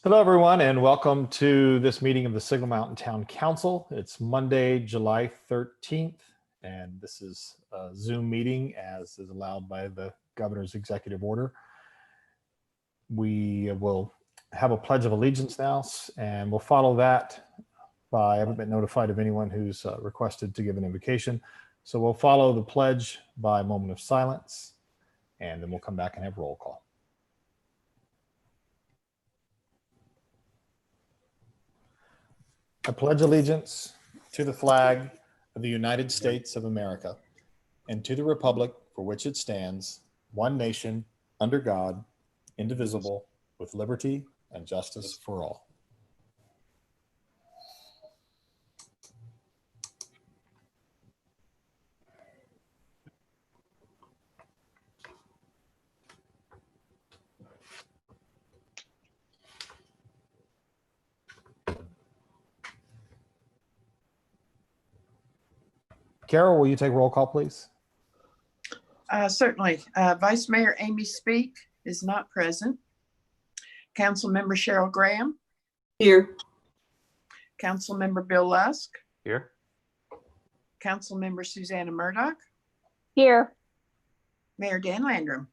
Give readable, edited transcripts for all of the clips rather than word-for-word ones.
Hello, everyone, and welcome to this meeting of the Signal Mountain Town Council. It's Monday, July 13th, and this is a Zoom meeting as is allowed by the governor's executive order. We will have a pledge of allegiance now, and we'll follow that by, I haven't been notified of anyone who's requested to give an invocation. So we'll follow the pledge by a moment of silence, and then we'll come back and have roll call. I pledge allegiance to the flag of the United States of America and to the republic for which it stands, one nation, under God, indivisible, with liberty and justice for all. Carol, will you take roll call, please? Certainly. Vice Mayor Amy Speak is not present. Councilmember Cheryl Graham. Here. Councilmember Bill Lusk. Here. Councilmember Susanna Murdoch. Here. Mayor Dan Landrum.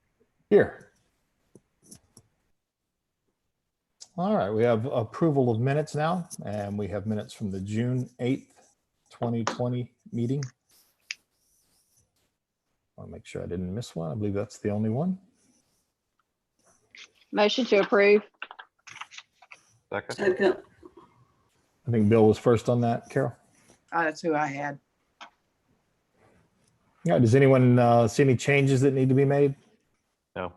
Here. All right, we have approval of minutes now, and we have minutes from the June 8th, 2020 meeting. I want to make sure I didn't miss one. I believe that's the only one. Motion to approve. Second. I think Bill was first on that, Carol. That's who I had. Yeah, does anyone see any changes that need to be made? No.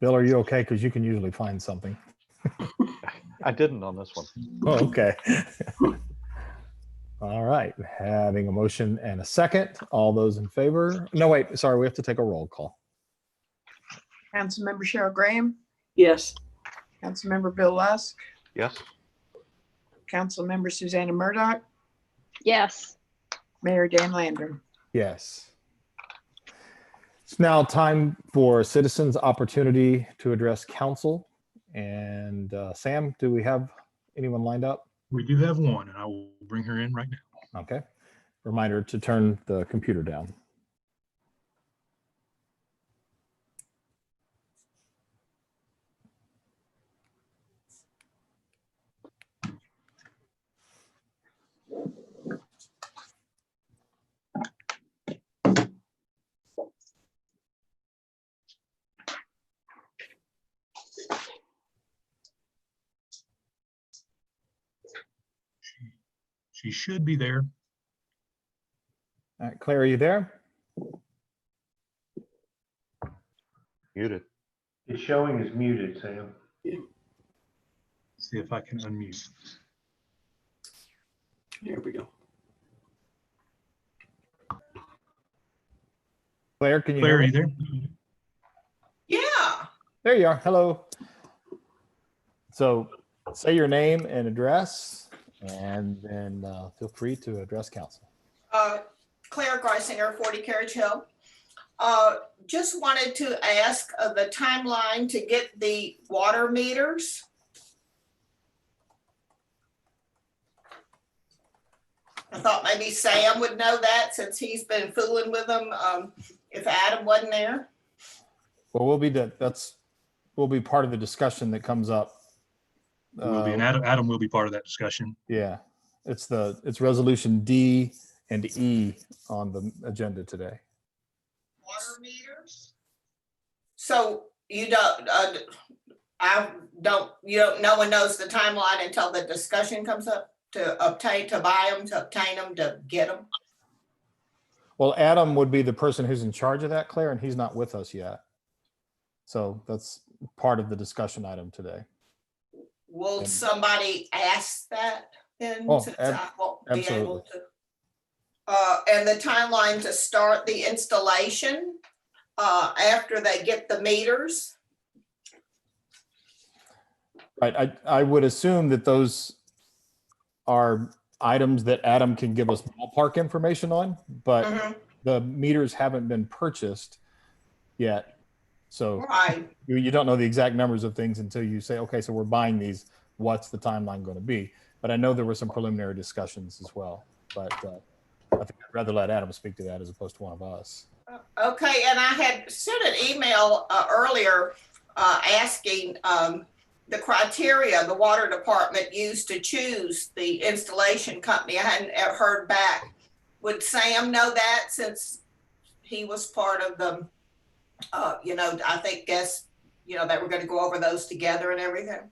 Bill, are you okay? Because you can usually find something. I didn't on this one. Oh, okay. All right, having a motion and a second. All those in favor? No, wait, sorry, we have to take a roll call. Councilmember Cheryl Graham. Yes. Councilmember Bill Lusk. Yes. Councilmember Susanna Murdoch. Yes. Mayor Dan Landrum. Yes. It's now time for citizens' opportunity to address council. And Sam, do we have anyone lined up? We do have one, and I will bring her in right now. Okay. Reminder to turn the computer down. She should be there. All right, Claire, are you there? Muted. It's showing is muted, Sam. See if I can unmute. There we go. Claire, can you Claire, are hear you me? there? Yeah. There you are. Hello. So say your name and address, and then feel free to address council. Claire Greisinger, 40 Carriage Hill. Just wanted to ask the timeline to get the water meters. I thought maybe Sam would know that since he's been fooling with them, if Adam wasn't there. Well, we'll be part of the discussion that comes up. And Adam will be part of that discussion. Yeah, it's resolution D and E on the agenda today. Water meters. So you don't, no one knows the timeline until the discussion comes up to buy them, to obtain them, to get them. Well, Adam would be the person who's in charge of that, Claire, and he's not with us yet. So that's part of the discussion item today. Will somebody ask that then? Oh, Since I won't be absolutely. able to. And the timeline to start the installation after they get the meters? Right, I would assume that those are items that Adam can give us ballpark information on, but Mhm. the meters haven't been purchased yet. So Right. you don't know the exact numbers of things until you say, okay, so we're buying these. What's the timeline going to be? But I know there were some preliminary discussions as well. But I think I'd rather let Adam speak to that as opposed to one of us. Okay, and I had sent an email earlier asking the criteria the water department used to choose the installation company. I hadn't heard back. Would Sam know that since he was part of the, I think, that we're going to go over those together and everything?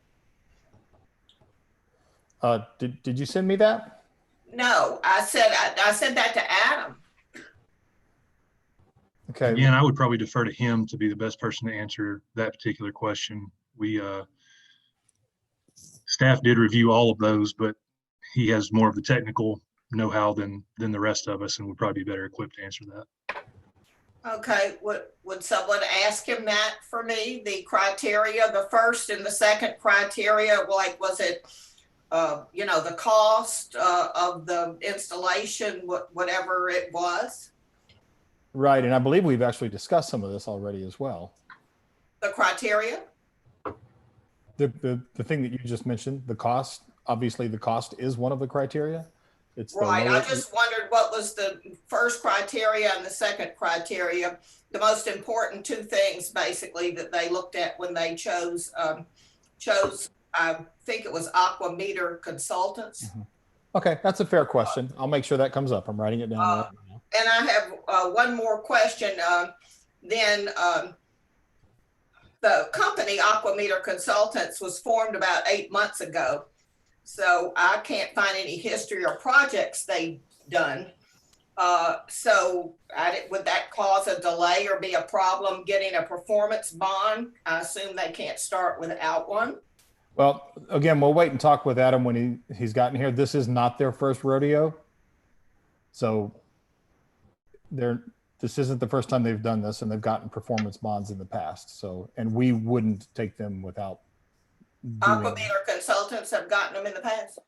Did you send me that? No, I sent that to Adam. Okay. Again, I would probably defer to him to be the best person to answer that particular question. Staff did review all of those, but he has more of the technical know-how than the rest of us, and would probably be better equipped to answer that. Okay, would someone ask him that for me? The criteria, the first and the second criteria, like, was it, the cost of the installation, whatever it was? Right, and I believe we've actually discussed some of this already as well. The criteria? The thing that you just mentioned, the cost, obviously the cost is one of the criteria. It's right. I just wondered what was the first criteria and the second criteria, the most important two things basically that they looked at when they chose, I think it was Aqua meter consultants. Mm-hmm. Okay, that's a fair question. I'll make sure that comes up. I'm writing it down right now. And I have one more question. The company Aqua meter consultants was formed about 8 months ago. So I can't find any history or projects they've done. Would that cause a delay or be a problem getting a performance bond? I assume they can't start without one. Well, again, we'll wait and talk with Adam when he's gotten here. This is not their first rodeo. So this isn't the first time they've done this, and they've gotten performance bonds in the past. So, and we wouldn't take them without Aqua meter consultants have gotten them in the past.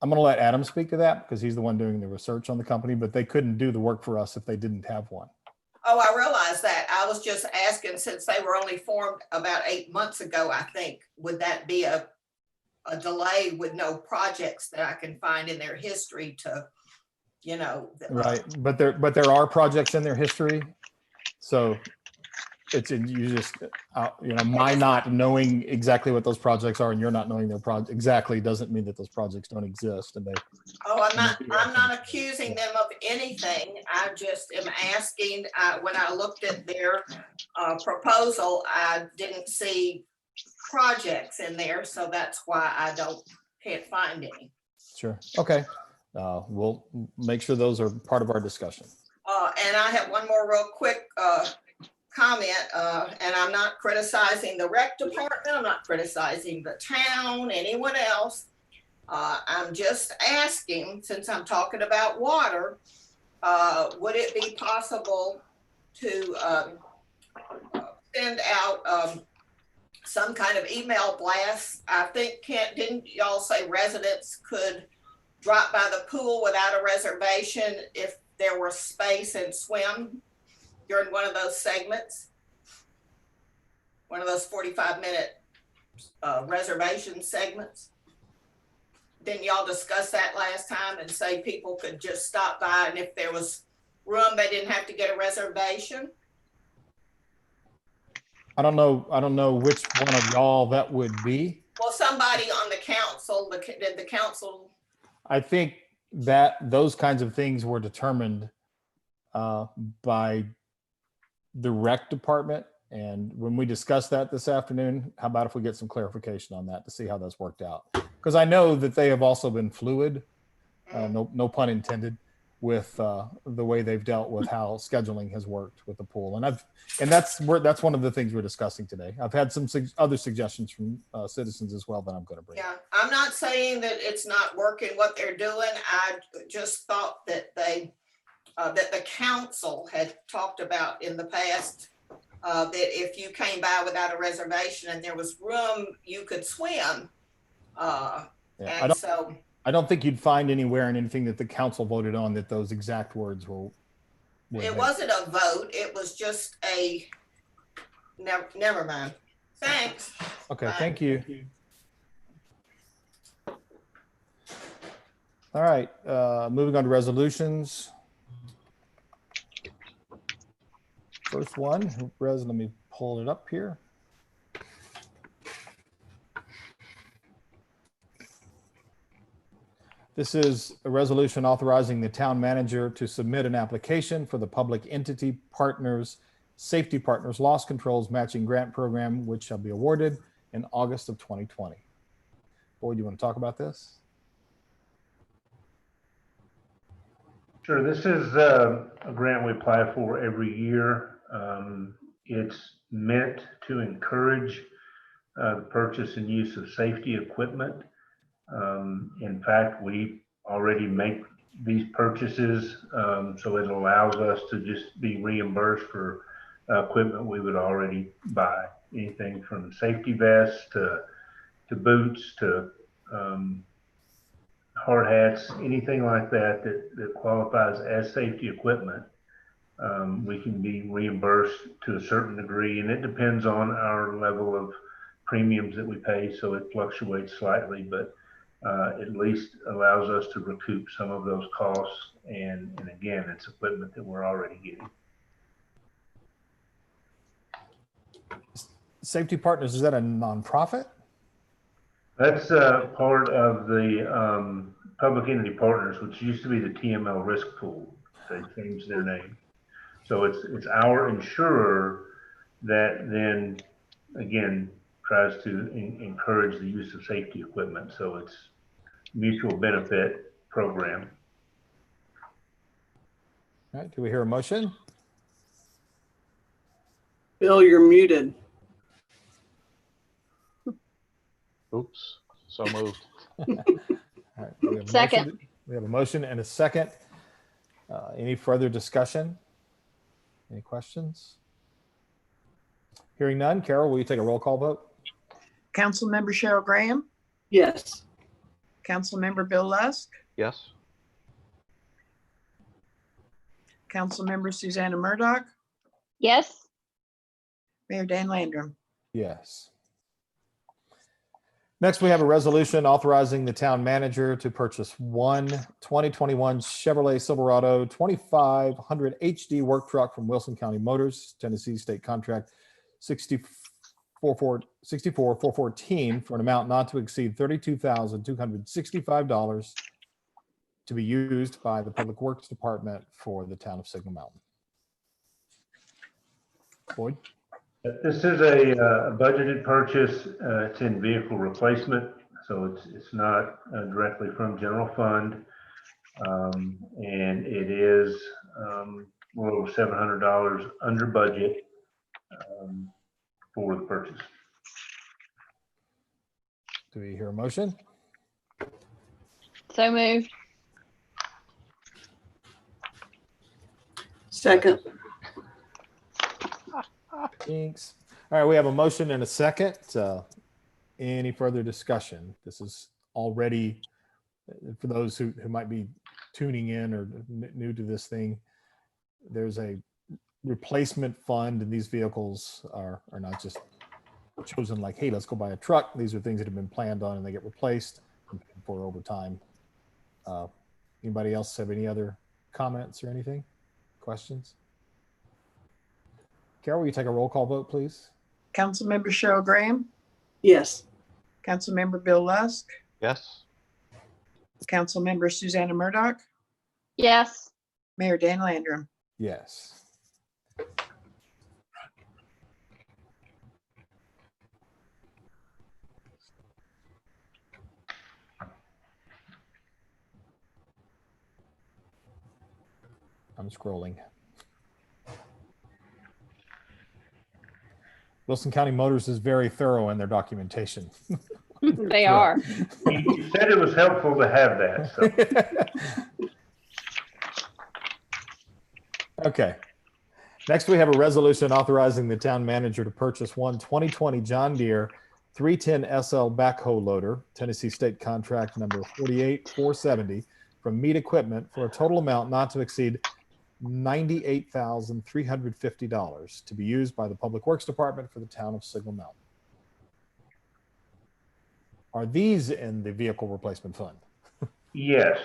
I'm going to let Adam speak to that because he's the one doing the research on the company, but they couldn't do the work for us if they didn't have one. Oh, I realize that. I was just asking, since they were only formed about 8 months ago, I think, would that be a delay with no projects that I can find in their history to, Right. But there are projects in their history. So my not knowing exactly what those projects are and you're not knowing their project exactly doesn't mean that those projects don't exist. And I'm not accusing them of anything. I just am asking, when I looked at their proposal, I didn't see projects in there. So that's why I can't find any. Sure. Okay. We'll make sure those are part of our discussion. And I have one more real quick comment, and I'm not criticizing the rec department. I'm not criticizing the town, anyone else. I'm just asking, since I'm talking about water, would it be possible to send out some kind of email blast? I think, didn't y'all say residents could drop by the pool without a reservation if there were space and swim during one of those segments, one of those 45-minute reservation segments? Didn't y'all discuss that last time and say people could just stop by, and if there was room, they didn't have to get a reservation? I don't know which one of y'all that would be. Well, somebody on the council, did the council? I think that those kinds of things were determined by the rec department. And when we discuss that this afternoon, how about if we get some clarification on that to see how that's worked out? Because I know that they have also been fluid, no pun intended, with the way they've dealt with how scheduling has worked with the pool. And that's one of the things we're discussing today. I've had some other suggestions from citizens as well that I'm going to bring. Yeah, I'm not saying that it's not working what they're doing. I just thought that that the council had talked about in the past that if you came by without a reservation and there was room, you could swim. I don't think you'd find anywhere in anything that the council voted on that those exact words were it wasn't a vote. It was just Never mind. Thanks. Okay, Bye. thank you. All right, moving on to resolutions. First one, let me pull it up here. This is a resolution authorizing the town manager to submit an application for the Public Entity Partners, Safety Partners Loss Controls Matching Grant Program, which shall be awarded in August of 2020. Boyd, you want to talk about this? Sure. This is a grant we apply for every year. It's meant to encourage the purchase and use of safety equipment. In fact, we already make these purchases, so it allows us to just be reimbursed for equipment we would already buy. Anything from safety vests to boots to hard hats, anything like that that qualifies as safety equipment. We can be reimbursed to a certain degree, and it depends on our level of premiums that we pay, so it fluctuates slightly, but at least allows us to recoup some of those costs. And again, it's equipment that we're already getting. Safety Partners, is that a nonprofit? That's part of the Public Entity Partners, which used to be the TML Risk Pool. They changed their name. So it's our insurer that then, again, tries to encourage the use of safety equipment. So it's mutual benefit program. All right, do we hear a motion? Bill, you're muted. Oops, so moved. All right, we have a Second. motion. We have a motion and a second. Any further discussion? Any questions? Hearing none. Carol, will you take a roll call vote? Councilmember Cheryl Graham, Yes. Councilmember Bill Lusk, Yes. Councilmember Susanna Murdoch, Yes. Mayor Dan Landrum. Yes. Next, we have a resolution authorizing the town manager to purchase one 2021 Chevrolet Silverado 2500 HD work truck from Wilson County Motors, Tennessee State Contract 64414 for an amount not to exceed $32,265 to be used by the Public Works Department for the town of Signal Mountain. Boyd? This is a budgeted purchase. It's in vehicle replacement, so it's not directly from general fund, and it is a little over $700 under budget for the purchase. Do we hear a motion? So moved. Second. Thanks. All right, we have a motion and a second. Any further discussion? This is already, for those who might be tuning in or new to this thing, there's a replacement fund, and these vehicles are not just chosen like, hey, let's go buy a truck. These are things that have been planned on and they get replaced for over time. Anybody else have any other comments or anything? Questions? Carol, will you take a roll call vote, please? Councilmember Cheryl Graham, Yes. Councilmember Bill Lusk, Yes. Councilmember Susanna Murdoch, Yes. Mayor Dan Landrum. Yes. I'm scrolling. Wilson County Motors is very thorough in their documentation. They are. You said it was helpful to have that, so. Okay. Next, we have a resolution authorizing the town manager to purchase one 2020 John Deere 310 SL backhoe loader, Tennessee State Contract number 48470 from Meat Equipment for a total amount not to exceed $98,350 to be used by the Public Works Department for the town of Signal Mountain. Are these in the vehicle replacement fund? Yes,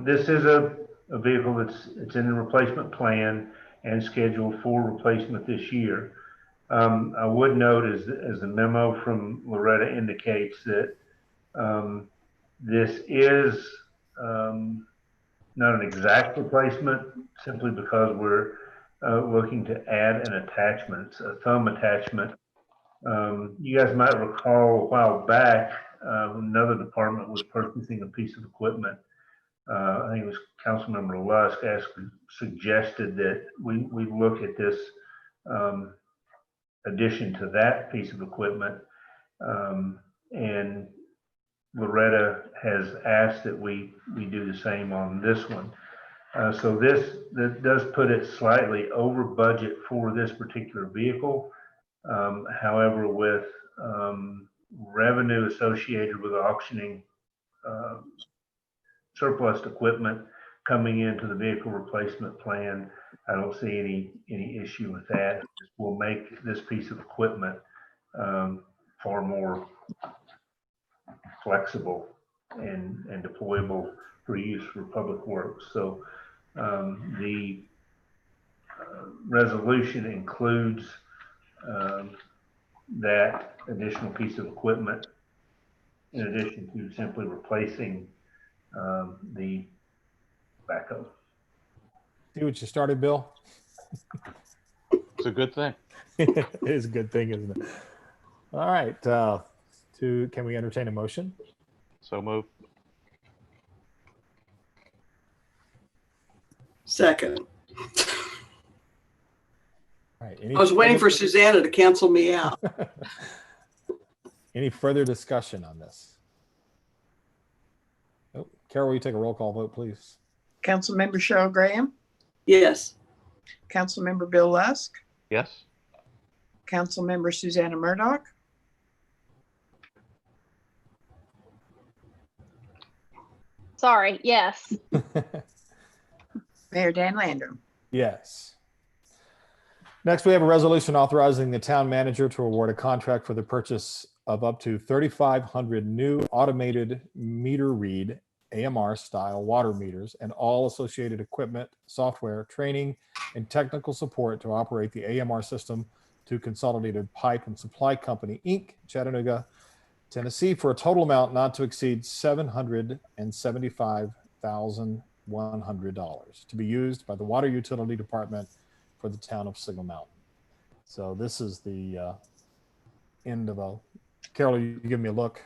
this is a vehicle it's in the replacement plan and scheduled for replacement this year. I would note as the memo from Loretta indicates that this is not an exact replacement simply because we're looking to add an attachment, a thumb attachment. You guys might recall a while back, another department was purchasing a piece of equipment. I think it was Councilmember Lusk suggested that we look at this addition to that piece of equipment. And Loretta has asked that we do the same on this one. So that does put it slightly over budget for this particular vehicle. However, with revenue associated with auctioning surplus equipment coming into the vehicle replacement plan, I don't see any issue with that. We'll make this piece of equipment far more flexible and deployable for use for public works. So the resolution includes that additional piece of equipment in addition to simply replacing the backhoe. See what you started, Bill? It's a good thing. It is a good thing, isn't it? All right. Can we entertain a motion? So moved. Second. All right. I was waiting for Susanna to cancel me out. Any further discussion on this? Oh, Carol, will you take a roll call vote, please? Councilmember Cheryl Graham, Yes. Councilmember Bill Lusk, Yes. Councilmember Susanna Murdoch, Sorry, yes. Mayor Dan Landrum. Yes. Next, we have a resolution authorizing the town manager to award a contract for the purchase of up to 3,500 new automated meter read AMR style water meters and all associated equipment, software, training, and technical support to operate the AMR system to Consolidated Pipe and Supply Company, Inc., Chattanooga, Tennessee, for a total amount not to exceed $775,100 to be used by the Water Utility Department for the town of Signal Mountain. So this is the end of a. Carol, you give me a look.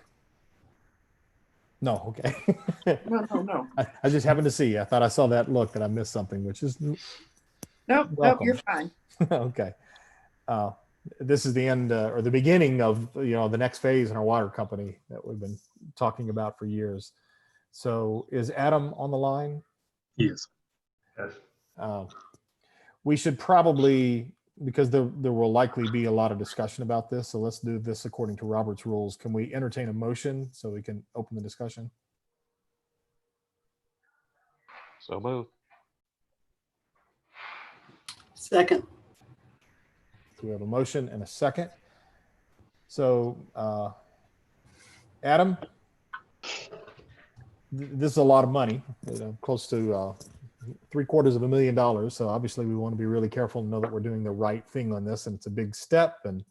No, okay. No. I just happened to see. I thought I saw that look that I missed something, which is Nope, welcome. you're fine. Okay. This is the end or the beginning of the next phase in our water company that we've been talking about for years. So is Adam on the line? Yes. Yes. We should probably, because there will likely be a lot of discussion about this, so let's do this according to Robert's rules. Can we entertain a motion so we can open the discussion? So moved. Second. So we have a motion and a second. So Adam, this is a lot of money, close to $750,000. So obviously we want to be really careful and know that we're doing the right thing on this. And it's a big step and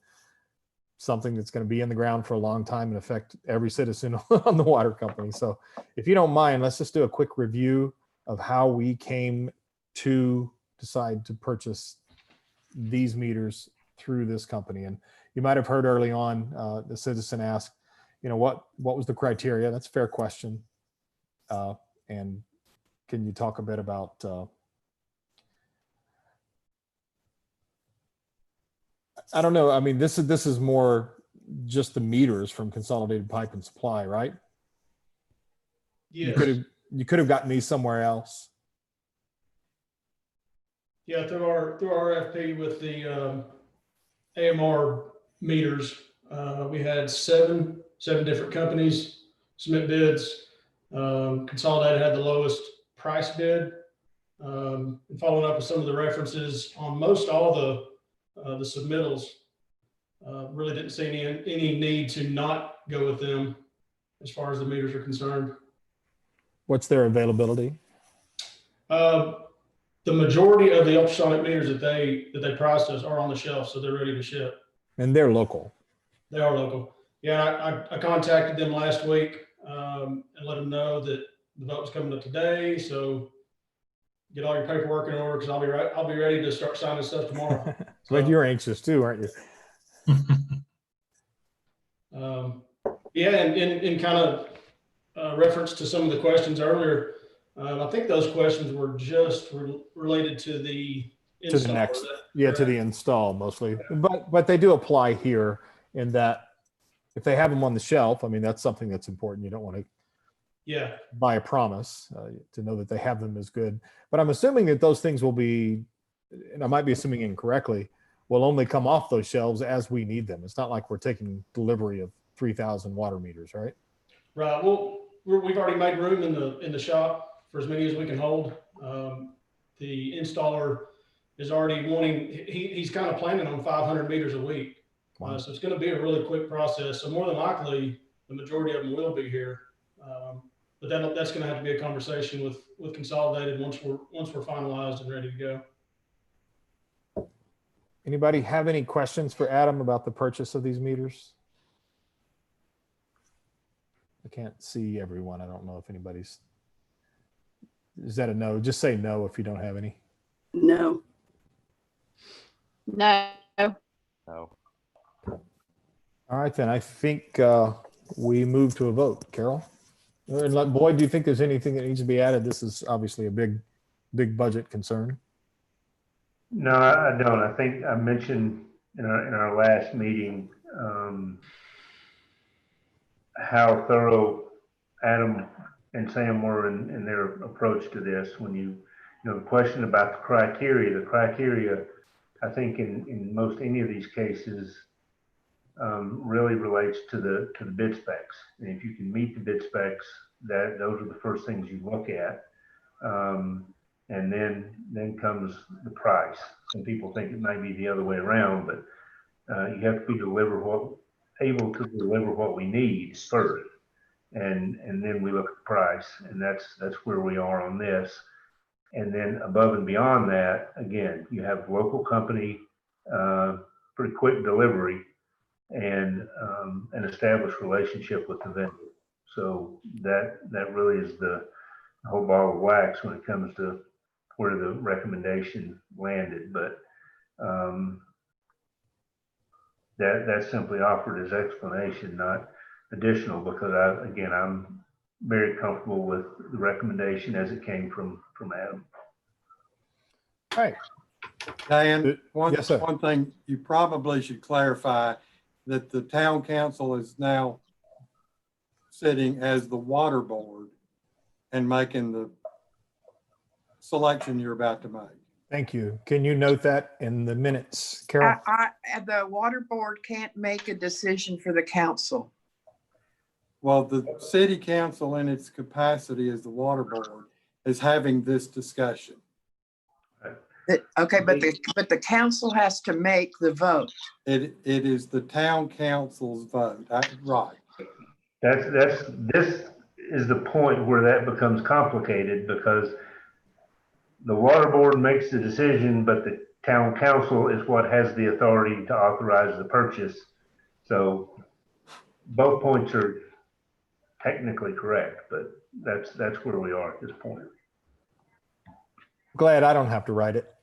something that's going to be in the ground for a long time and affect every citizen on the water company. So if you don't mind, let's just do a quick review of how we came to decide to purchase these meters through this company. And you might have heard early on, the citizen asked, what was the criteria? That's a fair question. And can you talk a bit about I don't know. I mean, this is more just the meters from Consolidated Pipe and Supply, right? Yes. You could have gotten these somewhere else. Yeah, through our RFP with the AMR meters, we had seven different companies submit bids. Consolidated had the lowest price bid. And following up with some of the references on most all the submittals, really didn't see any need to not go with them as far as the meters are concerned. What's their availability? The majority of the ultrasonic meters that they process are on the shelf, so they're ready to ship. And they're local. They are local. Yeah, I contacted them last week and let them know that the vote was coming up today. So get all your paperwork in order because I'll be ready to start signing stuff tomorrow. But you're anxious too, aren't you? Yeah, and in kind of reference to some of the questions earlier, I think those questions were just related to the To the next, to the install mostly, but they do apply here in that if they have them on the shelf, I mean, that's something that's important. You don't want to buy a promise. To know that they have them is good. But I'm assuming that those things will be, and I might be assuming incorrectly, will only come off those shelves as we need them. It's not like we're taking delivery of 3,000 water meters, right? Right. Well, we've already made room in the shop for as many as we can hold. The installer is already wanting, he's kind of planning on 500 meters a week. Wow. So it's going to be a really quick process. So more than likely, the majority of them will be here. But that's going to have to be a conversation with Consolidated once we're finalized and ready to go. Anybody have any questions for Adam about the purchase of these meters? I can't see everyone. I don't know if anybody's, is that a no? Just say no if you don't have any. No. No. No. All right, then I think we move to a vote. Carol? Boyd, do you think there's anything that needs to be added? This is obviously a big budget concern. No, I don't. I think I mentioned in our last meeting how thorough Adam and Sam were in their approach to this. When the question about the criteria, I think in most any of these cases really relates to the bid specs. And if you can meet the bid specs, those are the first things you look at. And then comes the price. Some people think it might be the other way around, but you have to be able to deliver what we need first, and then we look at the price, and that's where we are on this. And then above and beyond that, again, you have local company, pretty quick delivery, and an established relationship with the vendor. So that really is the whole ball of wax when it comes to where the recommendation landed. But that's simply offered as explanation, not additional, because I'm very comfortable with the recommendation as it came from Adam. All right. Diane, Yes, sir. one thing you probably should clarify, that the town council is now sitting as the water board and making the selection you're about to make. Thank you. Can you note that in the minutes, Carol? The water board can't make a decision for the council. Well, the city council in its capacity as the water board is having this discussion. Okay, but the council has to make the vote. It is the town council's vote. Right. This is the point where that becomes complicated, because the water board makes the decision, but the town council is what has the authority to authorize the purchase. So both points are technically correct, but that's where we are at this point. Glad I don't have to write it.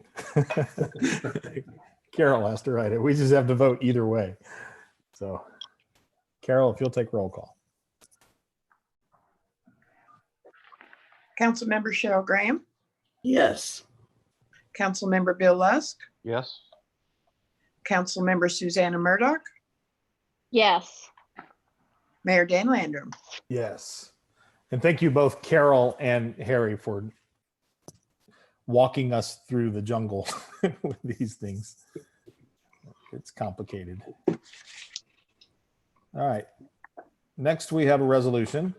Carol has to write it. We just have to vote either way. So, Carol, if you'll take roll call. Councilmember Cheryl Graham, Yes. Councilmember Bill Lusk, Yes. Councilmember Susanna Murdoch, Yes. Mayor Dan Landrum. Yes. And thank you both, Carol and Harry, for walking us through the jungle with these things. It's complicated. All right. Next, we have a resolution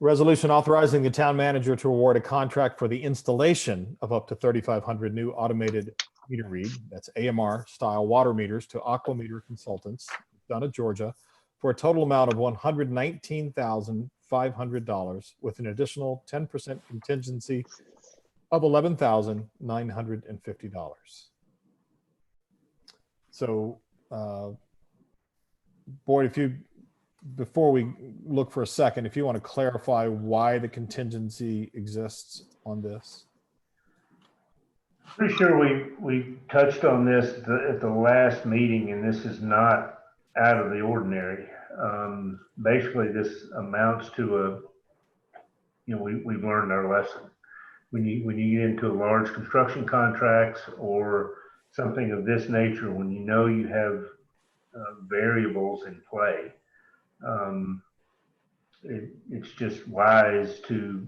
Resolution authorizing the town manager to award a contract for the installation of up to 3,500 new automated meter read, that's AMR style water meters to Aqua Meter Consultants, done at Georgia, for a total amount of $119,500 with an additional 10% contingency of $11,950. So, Boyd, if you, before we look for a second, if you want to clarify why the contingency exists on this. Pretty sure we touched on this at the last meeting, and this is not out of the ordinary. Basically, this amounts to we've learned our lesson. When you get into large construction contracts or something of this nature, when you know you have variables in play, it's just wise to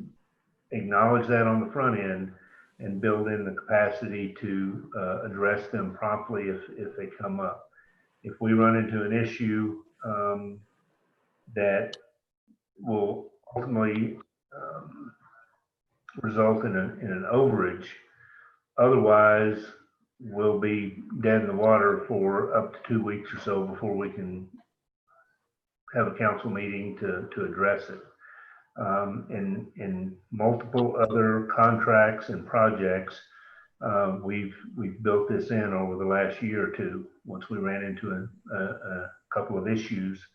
acknowledge that on the front end and build in the capacity to address them promptly if they come up. If we run into an issue that will ultimately result in an overage, otherwise we'll be dead in the water for up to 2 weeks or so before we can have a council meeting to address it. In multiple other contracts and projects, we've built this in over the last year or two. Once we ran into a couple of issues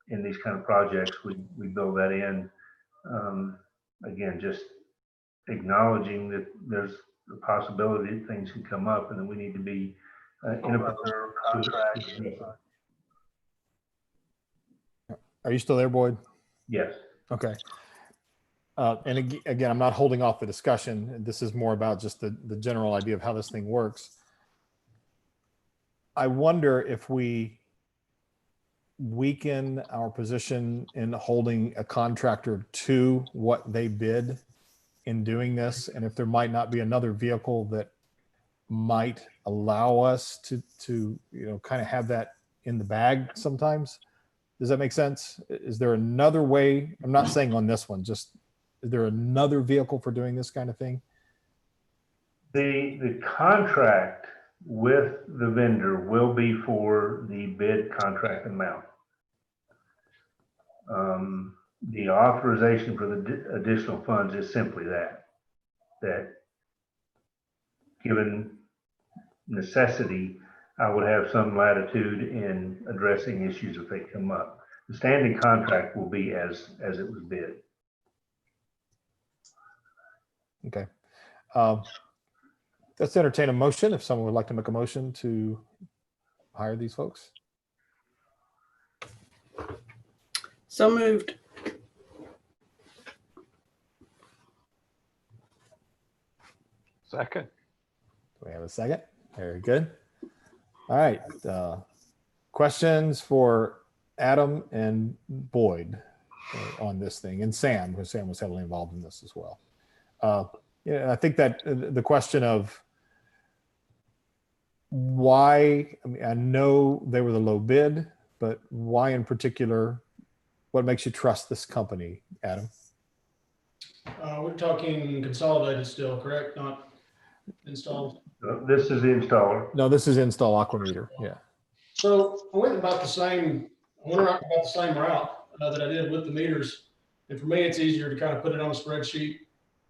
in these kind of projects, we build that in. Again, just acknowledging that there's the possibility that things can come up and that we need to be in a better contract. Are you still there, Boyd? Yes. Okay. And again, I'm not holding off the discussion. This is more about just the general idea of how this thing works. I wonder if we weaken our position in holding a contractor to what they bid in doing this, and if there might not be another vehicle that might allow us to kind of have that in the bag sometimes. Does that make sense? Is there another way? I'm not saying on this one, just is there another vehicle for doing this kind of thing? The contract with the vendor will be for the bid contract amount. The authorization for the additional funds is simply that given necessity, I would have some latitude in addressing issues if they come up. The standing contract will be as it was bid. Okay. Let's entertain a motion if someone would like to make a motion to hire these folks. So moved. Second. Do we have a second? Very good. All right. Questions for Adam and Boyd on this thing, and Sam, because Sam was heavily involved in this as well. I think that the question of why, I mean, I know they were the low bid, but why in particular, what makes you trust this company, Adam? We're talking Consolidated still, correct? Not installed. This is the installer. No, this is install Aqua Meter. Yeah. So I went about the same route that I did with the meters. And for me, it's easier to kind of put it on a spreadsheet,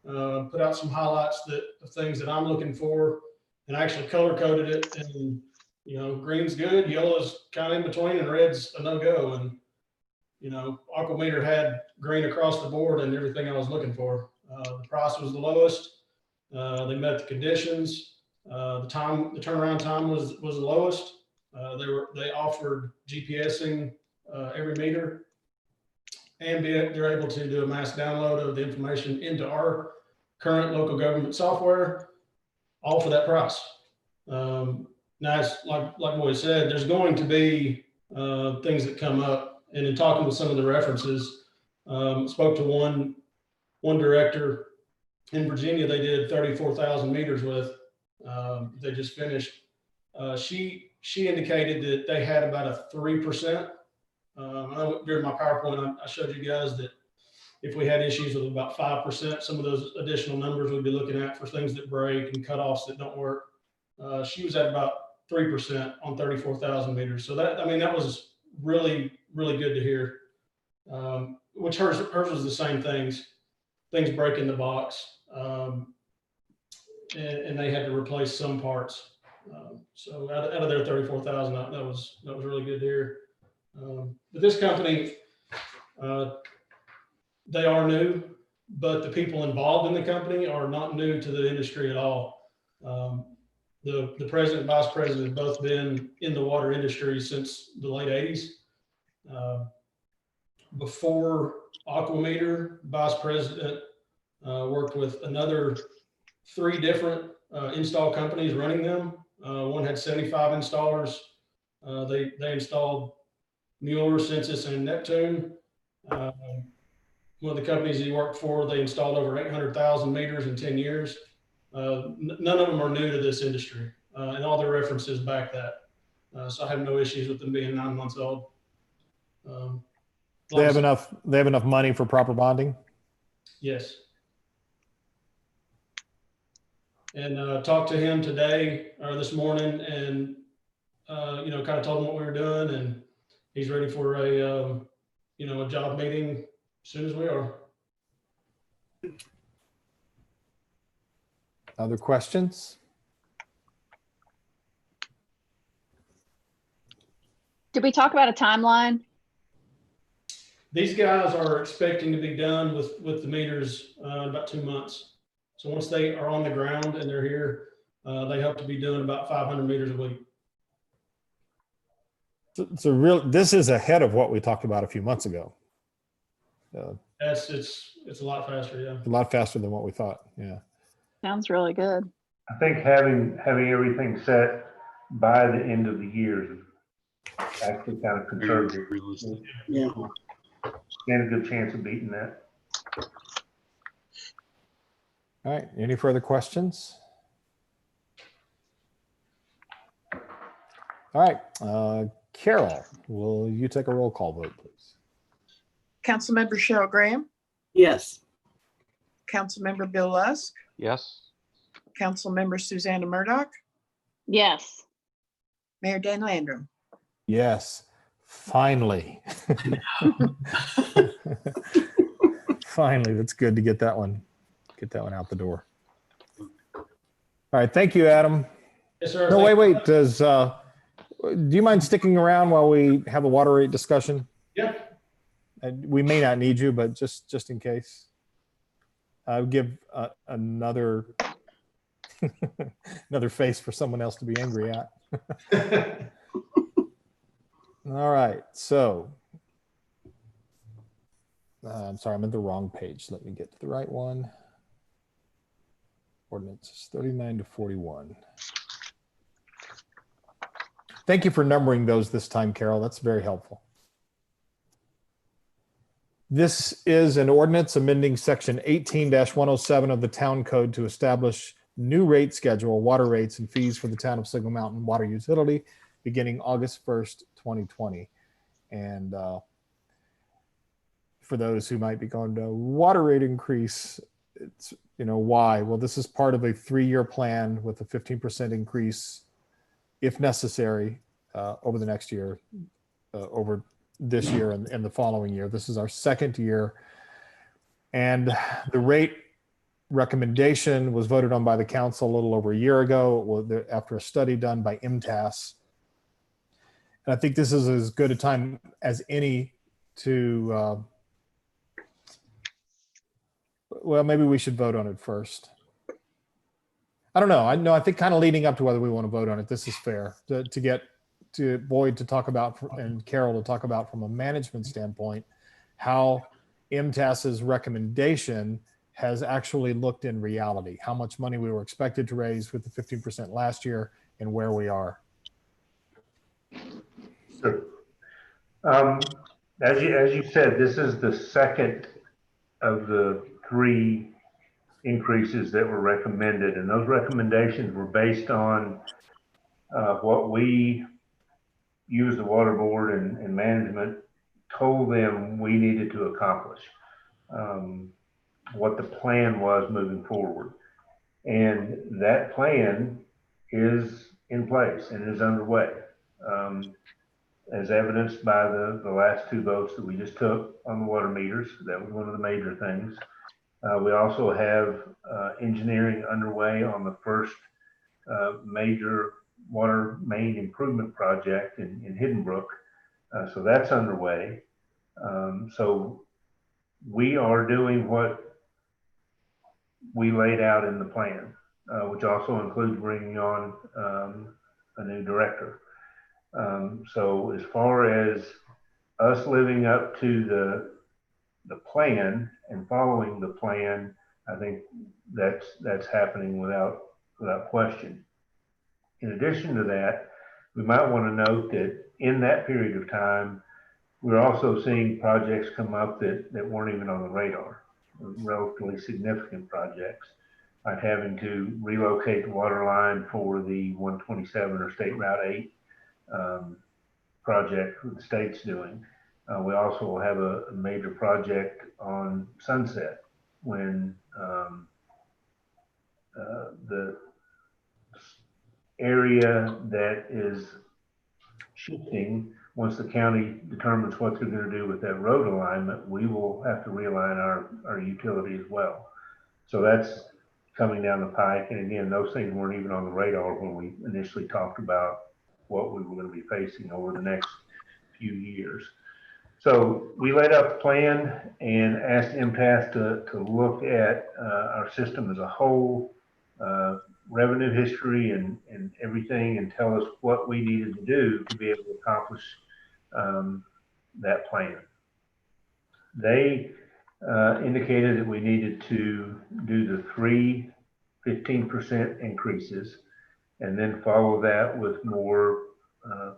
put out some highlights of things that I'm looking for, and I actually color coded it. And green's good, yellow's kind of in between, and red's a no-go. And Aqua Meter had green across the board and everything I was looking for. The price was the lowest. They met the conditions. The turnaround time was the lowest. They offered GPSing every meter, and they're able to do a mass download of the information into our current local government software, all for that price. Now, it's like Boyd said, there's going to be things that come up. And in talking with some of the references, spoke to one director in Virginia. They did 34,000 meters with. They just finished. She indicated that they had about a 3%. I know during my PowerPoint, I showed you guys that if we had issues with about 5%, some of those additional numbers we'd be looking at for things that break and cutoffs that don't work. She was at about 3% on 34,000 meters. So that, I mean, that was really, really good to hear. Which hers was the same things break in the box. And they had to replace some parts. So out of their 34,000, that was really good to hear. But this company, they are new, but the people involved in the company are not new to the industry at all. The president and vice president have both been in the water industry since the late 80s. Before Aqua, vice president worked with another 3 different install companies running them. One had 75 installers. They installed Mueller, Census, and Neptune. One of the companies he worked for, they installed over 800,000 meters in 10 years. None of them are new to this industry, and all their references back that. So I have no issues with them being 9 months old. They have enough money for proper bonding? Yes. And talked to him today or this morning, and kind of told him what we were doing, and he's ready for a job meeting as soon as we are. Other questions? Did we talk about a timeline? These guys are expecting to be done with the meters in about 2 months. So once they are on the ground and they're here, they hope to be doing about 500 meters a week. This is ahead of what we talked about a few months ago. It's a lot faster, yeah. A lot faster than what we thought. Yeah. Sounds really good. I think having everything set by the end of the year is actually kind of conservative. Realistic. Yeah. Stand a good chance of beating that. All right. Any further questions? All right. Carol, will you take a roll call vote, please? Councilmember Cheryl Graham, Yes. Councilmember Bill Lusk, Yes. Councilmember Susanna Murdoch, Yes. Mayor Dan Landrum. Yes. Finally. Finally, that's good to get that one out the door. All right. Thank you, Adam. Yes, sir. No, wait. Do you mind sticking around while we have a water rate discussion? Yeah. We may not need you, but just in case. I'll give another another face for someone else to be angry at. All right, so I'm sorry, I'm at the wrong page. Let me get to the right one. Ordinances 39 to 41. Thank you for numbering those this time, Carol. That's very helpful. This is an ordinance amending section 18-107 of the town code to establish new rate schedule, water rates and fees for the town of Signal Mountain Water Utility beginning August 1st, 2020. And for those who might be going to water rate increase, it's, why? Well, this is part of a 3-year plan with a 15% increase if necessary over the next year, over this year and the following year. This is our 2nd year. And the rate recommendation was voted on by the council a little over a year ago after a study done by MTAS. And I think this is as good a time as any to, well, maybe we should vote on it first. I don't know. I think kind of leading up to whether we want to vote on it, this is fair to get to Boyd to talk about and Carol to talk about from a management standpoint, how MTAS's recommendation has actually looked in reality, how much money we were expected to raise with the 15% last year and where we are. Sure. As you said, this is the 2nd of the 3 increases that were recommended, and those recommendations were based on what we use the water board and management told them we needed to accomplish. what the plan was moving forward. And that plan is in place and is underway, as evidenced by the last two votes that we just took on the water meters. That was one of the major things. We also have engineering underway on the first major water main improvement project in Hidden Brook. So that's underway. So we are doing what we laid out in the plan, which also includes bringing on a new director. So as far as us living up to the plan and following the plan, I think that's happening without question. In addition to that, we might want to note that in that period of time, we're also seeing projects come up that weren't even on the radar, relatively significant projects, like having to relocate the water line for the 127 or State Route 8 project that the state's doing. We also will have a major project on Sunset when the area that is shifting, once the county determines what they're going to do with that road alignment, we will have to realign our utility as well. So that's coming down the pike. And again, those things weren't even on the radar when we initially talked about what we were going to be facing over the next few years. So we laid out the plan and asked MTAS to look at our system as a whole, revenue history and everything, and tell us what we needed to do to be able to accomplish that plan. They indicated that we needed to do the 3 15% increases and then follow that with more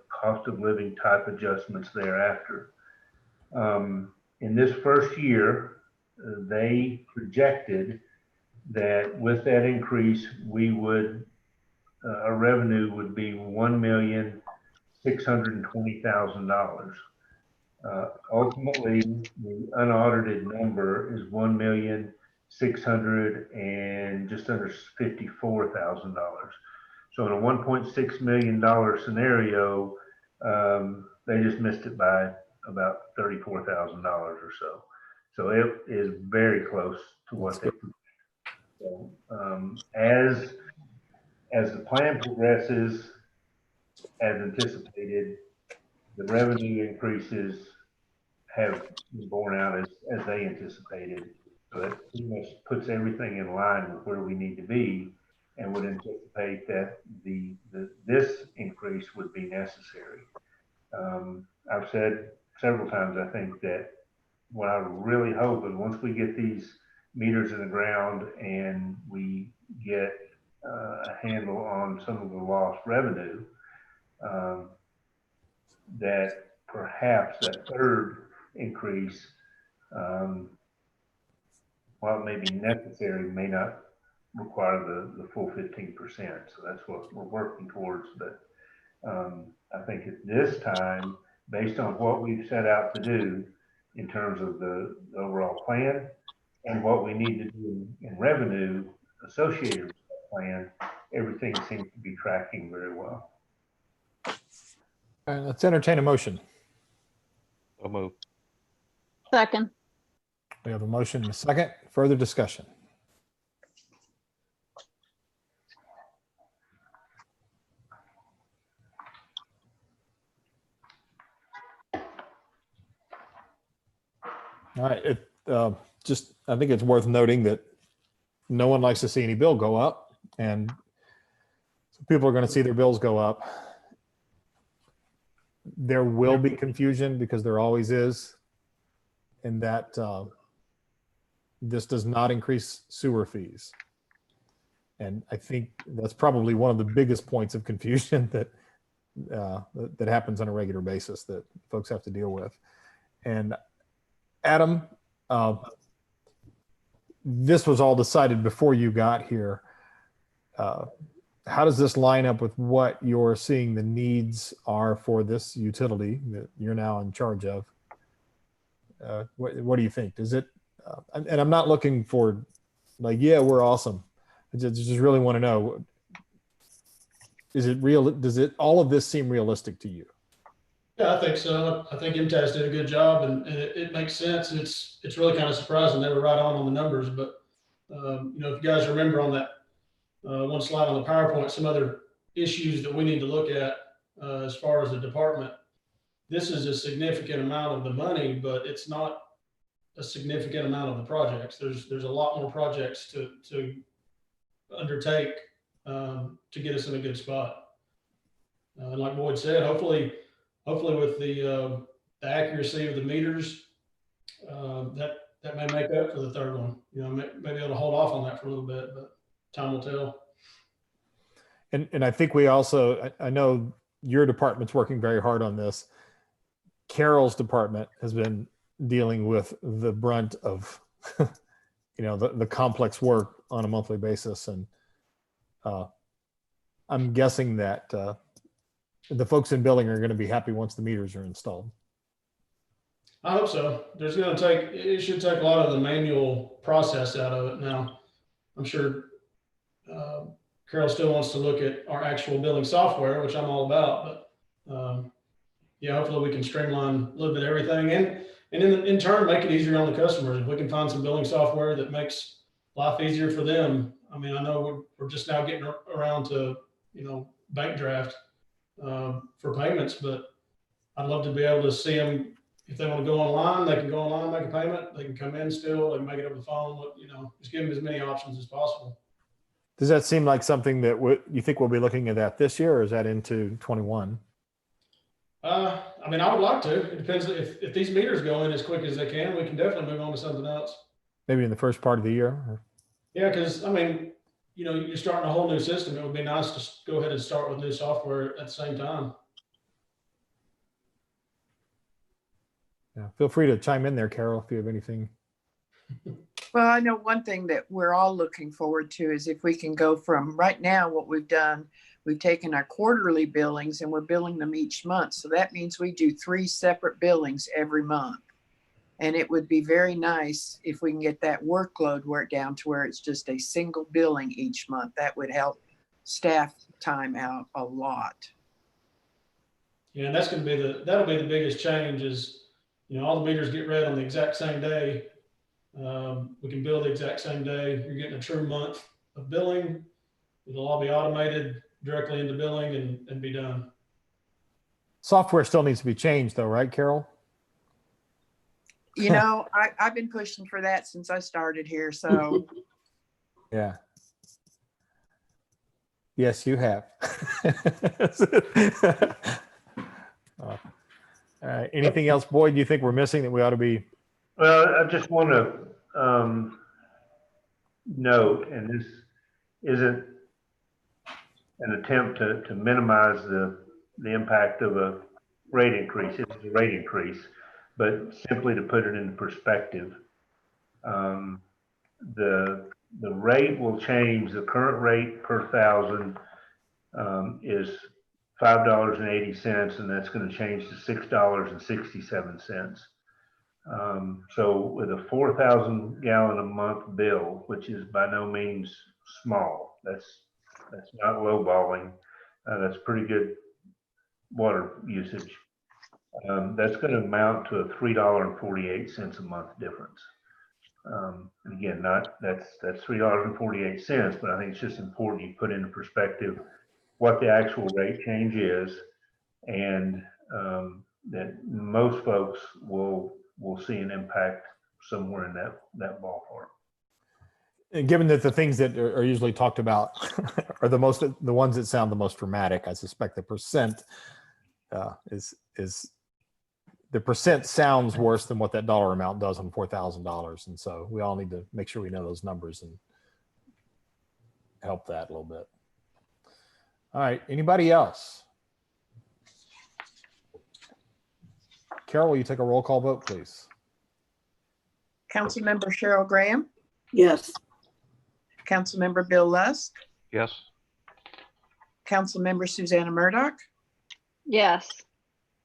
cost of living type adjustments thereafter. In this first year, they projected that with that increase, we would, our revenue would be $1,620,000. Ultimately, the unaudited number is $1,600,000 and just under $54,000. So in a $1.6 million scenario, they just missed it by about $34,000 or so. So it is very close to what they. So as the plan progresses, as anticipated, the revenue increases have been borne out as they anticipated. So that pretty much puts everything in line with where we need to be, and would anticipate that this increase would be necessary. I've said several times, I think that what I really hope is once we get these meters in the ground and we get a handle on some of the lost revenue, that perhaps that third increase, while it may be necessary, may not require the full 15%. So that's what we're working towards. But I think at this time, based on what we've set out to do in terms of the overall plan and what we need to do in revenue associated with that plan, everything seems to be tracking very well. All right, let's entertain a motion. So moved. Second. We have a motion and a second. Further discussion. All right. I think it's worth noting that no one likes to see any bill go up, and people are going to see their bills go up. There will be confusion, because there always is, in that this does not increase sewer fees. And I think that's probably one of the biggest points of confusion that happens on a regular basis that folks have to deal with. And Adam, this was all decided before you got here. How does this line up with what you're seeing the needs are for this utility that you're now in charge of? What do you think? Does it and I'm not looking for like, yeah, we're awesome. I just really want to know, is it real? Does it, all of this seem realistic to you? Yeah, I think so. I think MTS did a good job, and it makes sense. And it's really kind of surprising they were right on the numbers. But you know, if you guys remember on that one slide on the PowerPoint, some other issues that we need to look at as far as the department. This is a significant amount of the money, but it's not a significant amount of the projects. There's a lot more projects to undertake to get us in a good spot. And like Boyd said, hopefully with the accuracy of the meters, that may make up for the third one. You know, maybe able to hold off on that for a little bit, but time will tell. And I think we also, I know your department's working very hard on this. Carol's department has been dealing with the brunt of, you know, the complex work on a monthly basis. And I'm guessing that the folks in billing are going to be happy once the meters are installed. I hope so. It should take a lot of the manual process out of it now. I'm sure Carol still wants to look at our actual billing software, which I'm all about, but yeah, hopefully we can streamline a little bit of everything and in turn make it easier on the customers. If we can find some billing software that makes life easier for them. I mean, I know we're just now getting around to, you know, bank draft for payments, but I'd love to be able to see them. If they want to go online, they can go online, make a payment. They can come in still, they can make it over the phone. You know, just give them as many options as possible. Does that seem like something that you think we'll be looking at that this year, or is that into 21? I mean, I would like to. It depends if these meters go in as quick as they can, we can definitely move on to something else. Maybe in the first part of the year? Or... Yeah, because I mean, you know, you're starting a whole new system. It would be nice to go ahead and start with new software at the same time. Yeah, feel free to chime in there, Carol, if you have anything. Well, I know one thing that we're all looking forward to is if we can go from right now, what we've done, we've taken our quarterly billings and we're billing them each month. So that means we do 3 separate billings every month. And it would be very nice if we can get that workload worked down to where it's just a single billing each month. That would help staff time out a lot. Yeah, and that'll be the biggest change is, you know, all the meters get read on the exact same day. We can bill the exact same day. You're getting a true month of billing. It'll all be automated directly into billing and be done. Software still needs to be changed though, right, Carol? You know, I've been pushing for that since I started here. So Yeah. Yes, you have. All right. Anything else, Boyd, you think we're missing that we ought to be? Well, I just want to note, and this isn't an attempt to minimize the impact of a rate increase. It's a rate increase, but simply to put it in perspective, the rate will change. The current rate per thousand is $5.80, and that's going to change to $6.67. So with a 4,000 gallon a month bill, which is by no means small, that's not lowballing. That's pretty good water usage. That's going to amount to a $3.48 a month difference. And again, that's $3.48, but I think it's just important you put into perspective what the actual rate change is, and that most folks will see an impact somewhere in that ballpark. And given that the things that are usually talked about are the ones that sound the most dramatic, I suspect the percent is the percent sounds worse than what that dollar amount does on $4,000. And so we all need to make sure we know those numbers and help that a little bit. All right, anybody else? Carol, will you take a roll call vote, please? Councilmember Cheryl Graham, Yes. Councilmember Bill Lusk, Yes. Councilmember Susanna Murdoch, Yes.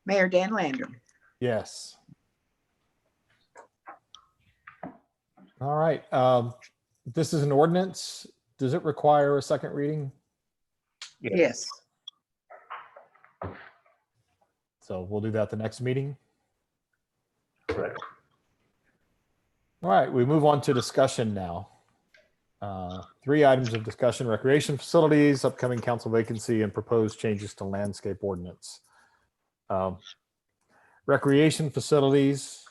Mayor Dan Landrum. Yes. All right. This is an ordinance. Does it require a second reading? Yes. So we'll do that the next meeting. Correct. All right, we move on to discussion now. 3 items of discussion: recreation facilities, upcoming council vacancy, and proposed changes to landscape ordinance. Recreation facilities,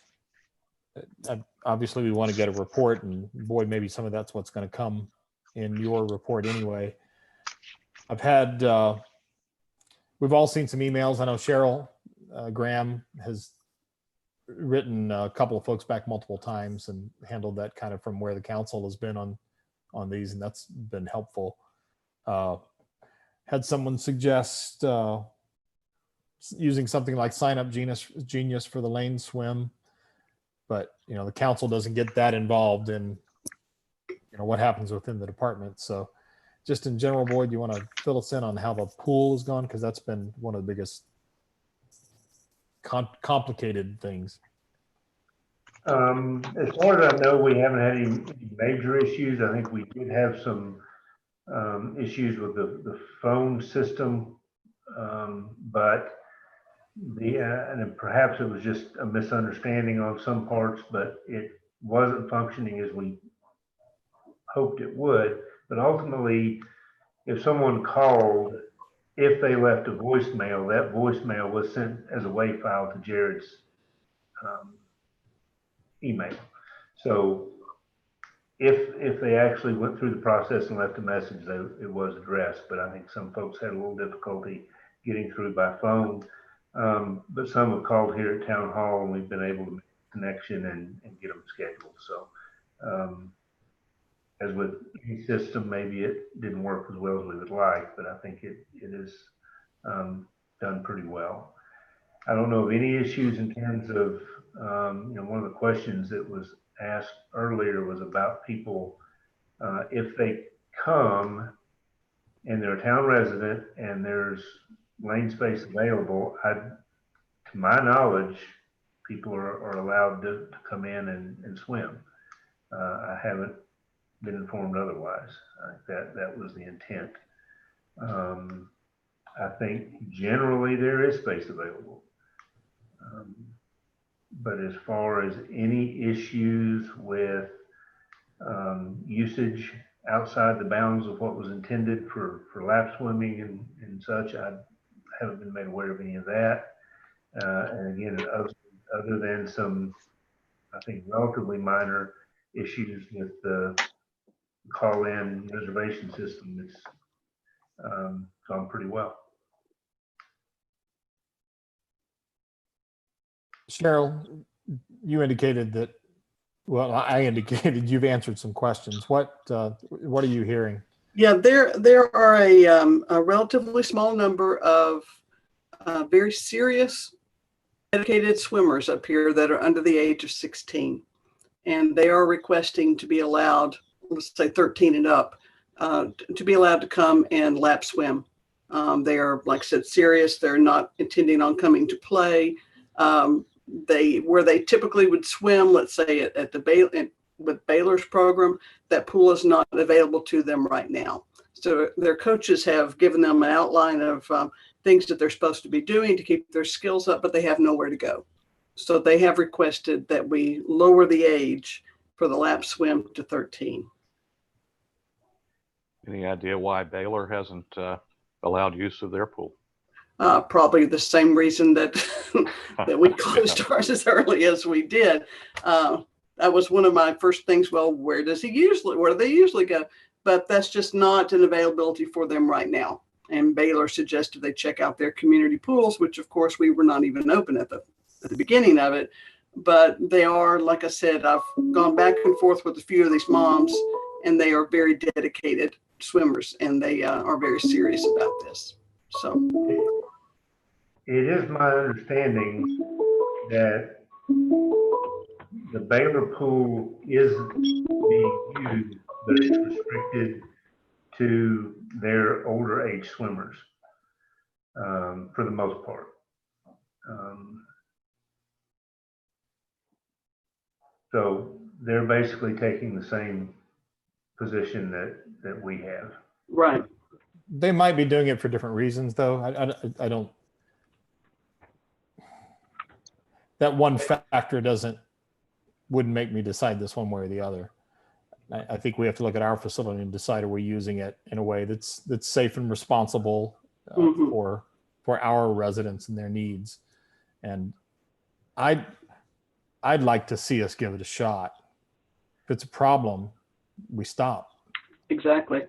obviously we want to get a report, and boy, maybe some of that's what's going to come in your report anyway. I've had, we've all seen some emails. I know Cheryl Graham has written a couple of folks back multiple times and handled that kind of from where the council has been on these, and that's been helpful. Had someone suggest using something like Sign Up Genius for the lane swim, but you know the council doesn't get that involved in what happens within the department. So just in general, Boyd, you want to fill us in on how the pool has gone, because that's been one of the biggest complicated things. As far as I know, we haven't had any major issues. I think we did have some issues with the phone system, but and perhaps it was just a misunderstanding on some parts, but it wasn't functioning as we hoped it would. But ultimately, if someone called, if they left a voicemail, that voicemail was sent as a WAV file to Jared's email. So if they actually went through the process and left a message, it was addressed. But I think some folks had a little difficulty getting through by phone. But some have called here at Town Hall, and we've been able to make a connection and get them scheduled. So as with any system, maybe it didn't work as well as we would like, but I think it is done pretty well. I don't know of any issues in terms of, one of the questions that was asked earlier was about people, if they come and they're a town resident and there's lane space available, to my knowledge, people are allowed to come in and swim. I haven't been informed otherwise. That was the intent. I think generally there is space available. But as far as any issues with usage outside the bounds of what was intended for lap swimming and such, I haven't been made aware of any of that. And again, other than some, I think, relatively minor issues with the call-in reservation system, it's gone pretty well. Cheryl, you indicated that, well, I indicated you've answered some questions. What are you hearing? Yeah, there are a relatively small number of very serious dedicated swimmers up here that are under the age of 16, and they are requesting to be allowed, let's say 13 and up, to be allowed to come and lap swim. They are, like I said, serious. They're not intending on coming to play. Where they typically would swim, let's say at the with Baylor's program, that pool is not available to them right now. So their coaches have given them an outline of things that they're supposed to be doing to keep their skills up, but they have nowhere to go. So they have requested that we lower the age for the lap swim to 13. Any idea why Baylor hasn't allowed use of their pool? Probably the same reason that that we closed ours as early as we did. That was one of my first things. Well, where do they usually go? But that's just not an availability for them right now. And Baylor suggested they check out their community pools, which of course we were not even open at the beginning of it. But they are, like I said, I've gone back and forth with a few of these moms, and they are very dedicated swimmers, and they are very serious about this. So it is my understanding that the Baylor pool is being used, but it's restricted to their older age swimmers for the most part. So they're basically taking the same position that we have. Right. They might be doing it for different reasons, though. I don't. That one factor wouldn't make me decide this one way or the other. I think we have to look at our facility and decide, are we using it in a way that's safe and responsible Mhm. for our residents and their needs. And I'd like to see us give it a shot. If it's a problem, we stop. Exactly.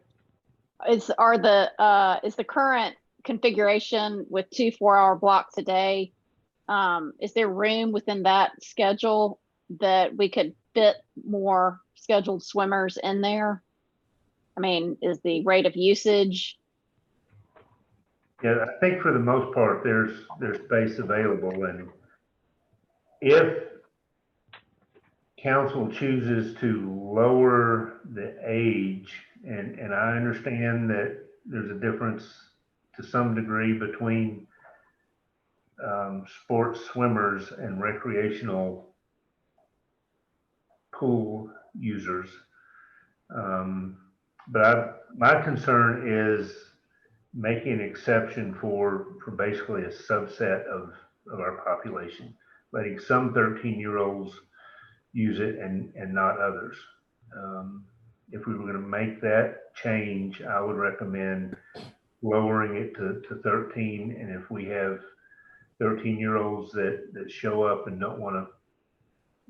Is the current configuration with 2 4-hour blocks a day? Is there room within that schedule that we could fit more scheduled swimmers in there? I mean, is the rate of usage? Yeah, I think for the most part, there's space available, and if council chooses to lower the age, and I understand that there's a difference to some degree between sports swimmers and recreational pool users. But my concern is making an exception for basically a subset of our population, letting some 13-year-olds use it and not others. If we were going to make that change, I would recommend lowering it to 13. And if we have 13-year-olds that show up and don't want to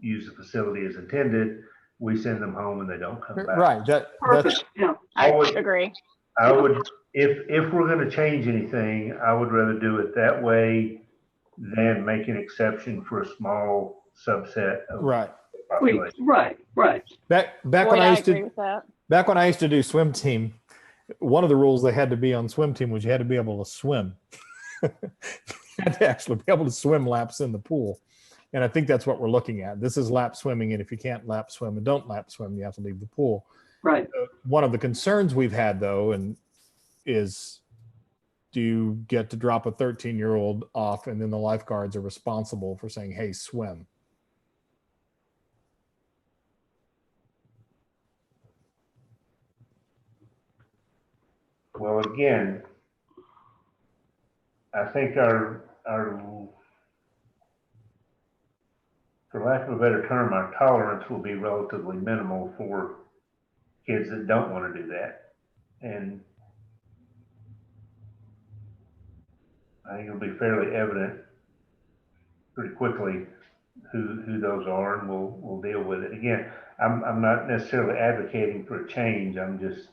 use the facility as intended, we send them home and they don't come back. Right. That's Perfect. Yeah. I would- agree. I would, if we're going to change anything, I would rather do it that way than make an exception for a small subset of right. the population. Right. Back when Boyd, I I used agree to with that. back when I used to do swim team, one of the rules they had to be on swim team was you had to be able to swim. You had to actually be able to swim laps in the pool. And I think that's what we're looking at. This is lap swimming, and if you can't lap swim and don't lap swim, you have to leave the pool. Right. One of the concerns we've had, though, is do you get to drop a 13-year-old off and then the lifeguards are responsible for saying, hey, swim? Well, again, I think our, for lack of a better term, our tolerance will be relatively minimal for kids that don't want to do that. And I think it'll be fairly evident pretty quickly who those are, and we'll deal with it. Again, I'm not necessarily advocating for a change. I'm just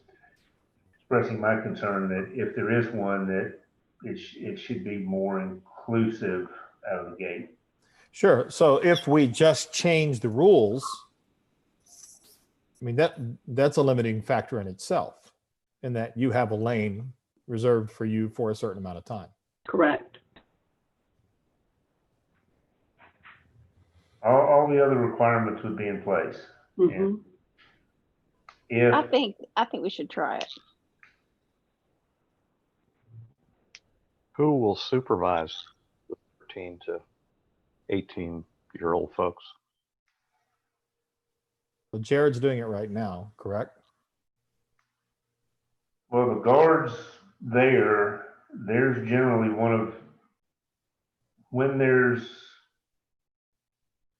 expressing my concern that if there is one, that it should be more inclusive out of the gate. Sure. So if we just change the rules, I mean, that's a limiting factor in itself, in that you have a lane reserved for you for a certain amount of time. Correct. All the other requirements would be in place. Mhm. If I think we should try it. Who will supervise the 13 to 18-year-old folks? So Jared's doing it right now, correct? Well, the guards there's generally when there's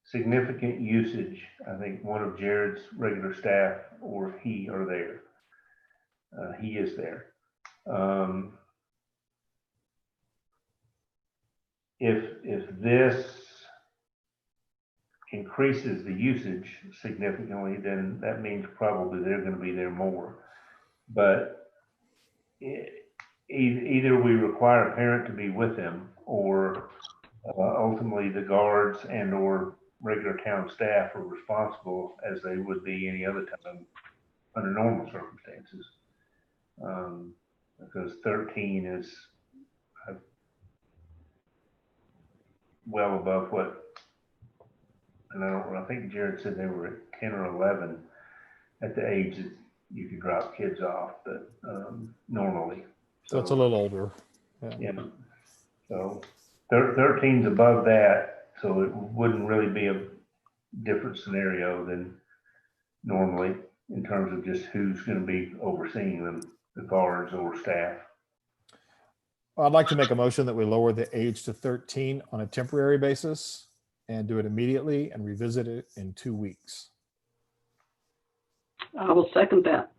significant usage, I think one of Jared's regular staff or he are there. He is there. If this increases the usage significantly, then that means probably they're going to be there more. But either we require a parent to be with them, or ultimately the guards and or regular town staff are responsible as they would be any other time under normal circumstances. Because 13 is well above what, and I think Jared said they were at 10 or 11 at the age that you could drop kids off, but normally. So it's a little older. Yeah. So 13's above that, so it wouldn't really be a different scenario than normally in terms of just who's going to be overseeing them, the guards or staff. I'd like to make a motion that we lower the age to 13 on a temporary basis and do it immediately and revisit it in 2 weeks. I will second that.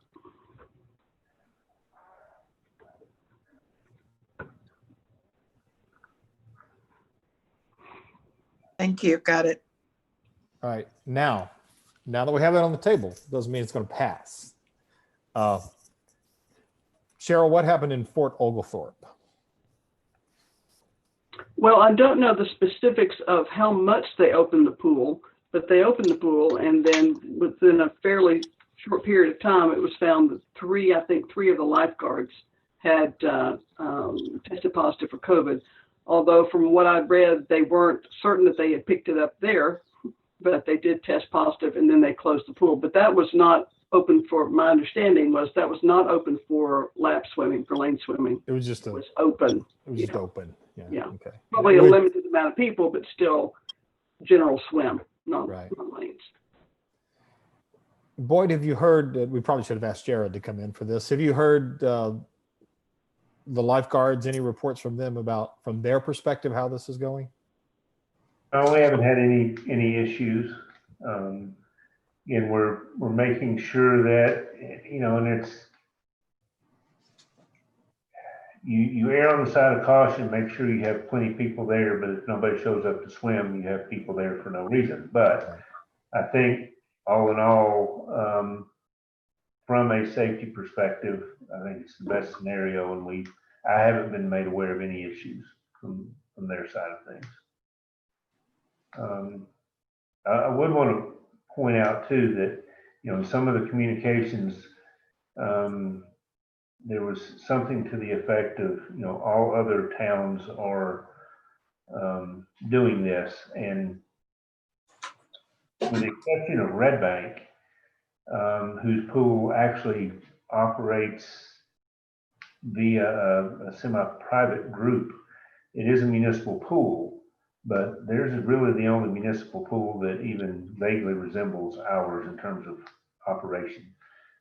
Thank you. Got it. All right, now that we have it on the table, doesn't mean it's going to pass. Cheryl, what happened in Fort Oglethorpe? Well, I don't know the specifics of how much they opened the pool, but they opened the pool, and then within a fairly short period of time, it was found that three of the lifeguards had tested positive for COVID. Although from what I'd read, they weren't certain that they had picked it up there, but they did test positive, and then they closed the pool. But that was not open for, my understanding was that was not open for lap swimming, for lane swimming. It was just It was open. It was just open. Yeah. Yeah. Okay. Probably a limited amount of people, but still general swim, not lanes. Boyd, have you heard, we probably should have asked Jared to come in for this. Have you heard the lifeguards, any reports from them about, from their perspective, how this is going? No, we haven't had any issues. Again, we're making sure that, and it's, you err on the side of caution, make sure you have plenty of people there, but if nobody shows up to swim, you have people there for no reason. But I think all in all, from a safety perspective, I think it's the best scenario, and I haven't been made aware of any issues from their side of things. I would want to point out too that, some of the communications, there was something to the effect of, all other towns are doing this, and with the exception of Red Bank, whose pool actually operates via a semi-private group. It is a municipal pool, but theirs is really the only municipal pool that even vaguely resembles ours in terms of operation.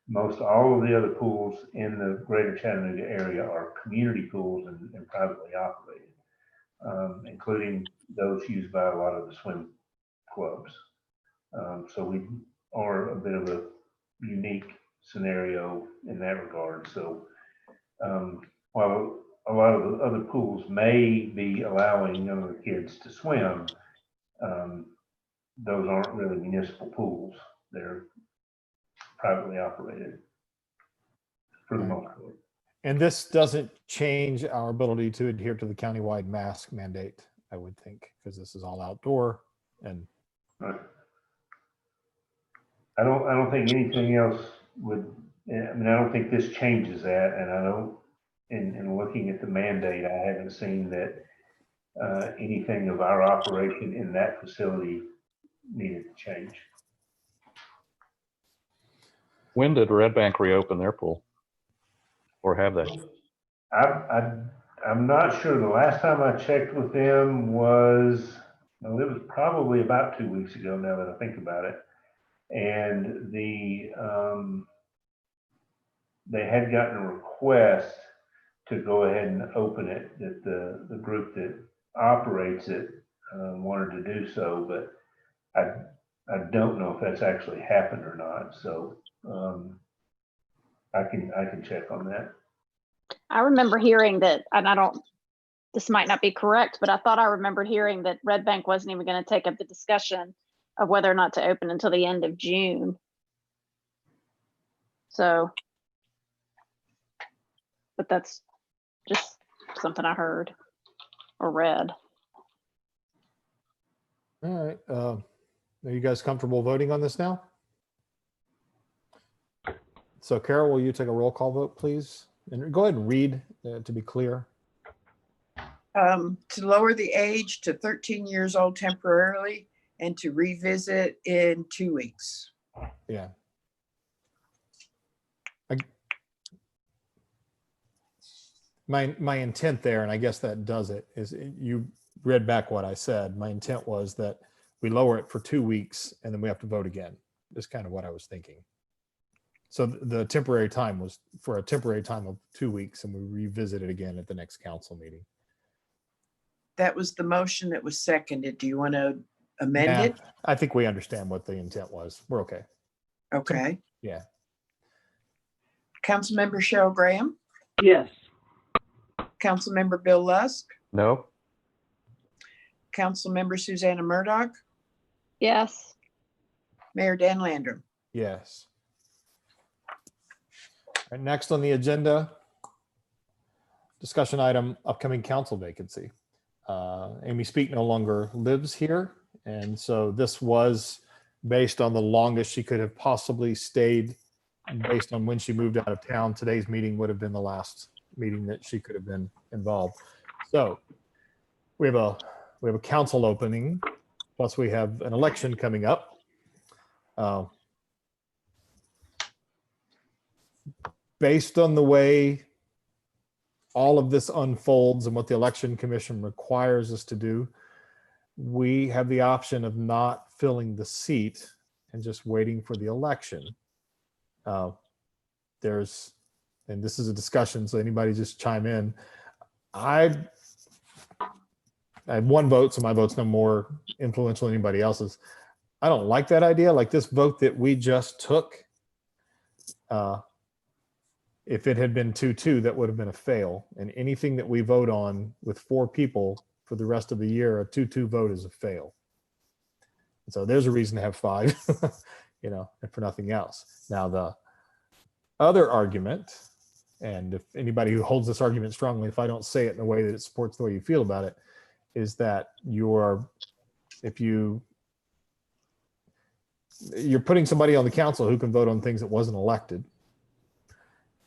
Most all of the other pools in the greater Chattanooga area are community pools and privately operated, including those used by a lot of the swim clubs. So we are a bit of a unique scenario in that regard. So while a lot of the other pools may be allowing younger kids to swim, those aren't really municipal pools. They're privately operated for the most part. And this doesn't change our ability to adhere to the countywide mask mandate, I would think, because this is all outdoor and. Right. I don't think anything else would, I don't think this changes that. And I don't, in looking at the mandate, I haven't seen that anything of our operation in that facility needed to change. When did Red Bank reopen their pool? Or have they? I'm not sure. The last time I checked with them was, well, it was probably about 2 weeks ago now that I think about it. And they had gotten a request to go ahead and open it, that the group that operates it wanted to do so, but I don't know if that's actually happened or not. So I can check on that. I remember hearing that, and this might not be correct, but I thought I remembered hearing that Red Bank wasn't even going to take up the discussion of whether or not to open until the end of June. So, but that's just something I heard or read. All right. Are you guys comfortable voting on this now? So Carol, will you take a roll call vote, please? And go ahead and read to be clear. To lower the age to 13 years old temporarily and to revisit in 2 weeks. Yeah. My intent there, and I guess that does it, is you read back what I said. My intent was that we lower it for 2 weeks and then we have to vote again. is kind of what I was thinking. So the temporary time was for a temporary time of 2 weeks, and we revisit it again at the next council meeting. That was the motion that was seconded. Do you want to amend Nah, it? I think we understand what the intent was. We're okay. Okay. Yeah. Councilmember Cheryl Graham, Yes. Councilmember Bill Lusk, No, Councilmember Susanna Murdoch, Yes. Mayor Dan Landrum. Yes. All right, next on the agenda, discussion item, upcoming council vacancy. Amy Speak no longer lives here. And so this was based on the longest she could have possibly stayed based on when she moved out of town. Today's meeting would have been the last meeting that she could have been involved. So we have a council opening, plus we have an election coming up. Based on the way all of this unfolds and what the election commission requires us to do, we have the option of not filling the seat and just waiting for the election. And this is a discussion, so anybody just chime in. I have one vote, so my vote's no more influential than anybody else's. I don't like that idea. Like this vote that we just took, if it had been 2-2, that would have been a fail. And anything that we vote on with 4 people for the rest of the year, a 2-2 vote is a fail. And so there's a reason to have 5, and for nothing else. Now, the other argument, and if anybody who holds this argument strongly, if I don't say it in a way that it supports the way you feel about it, is that you're putting somebody on the council who can vote on things that wasn't elected.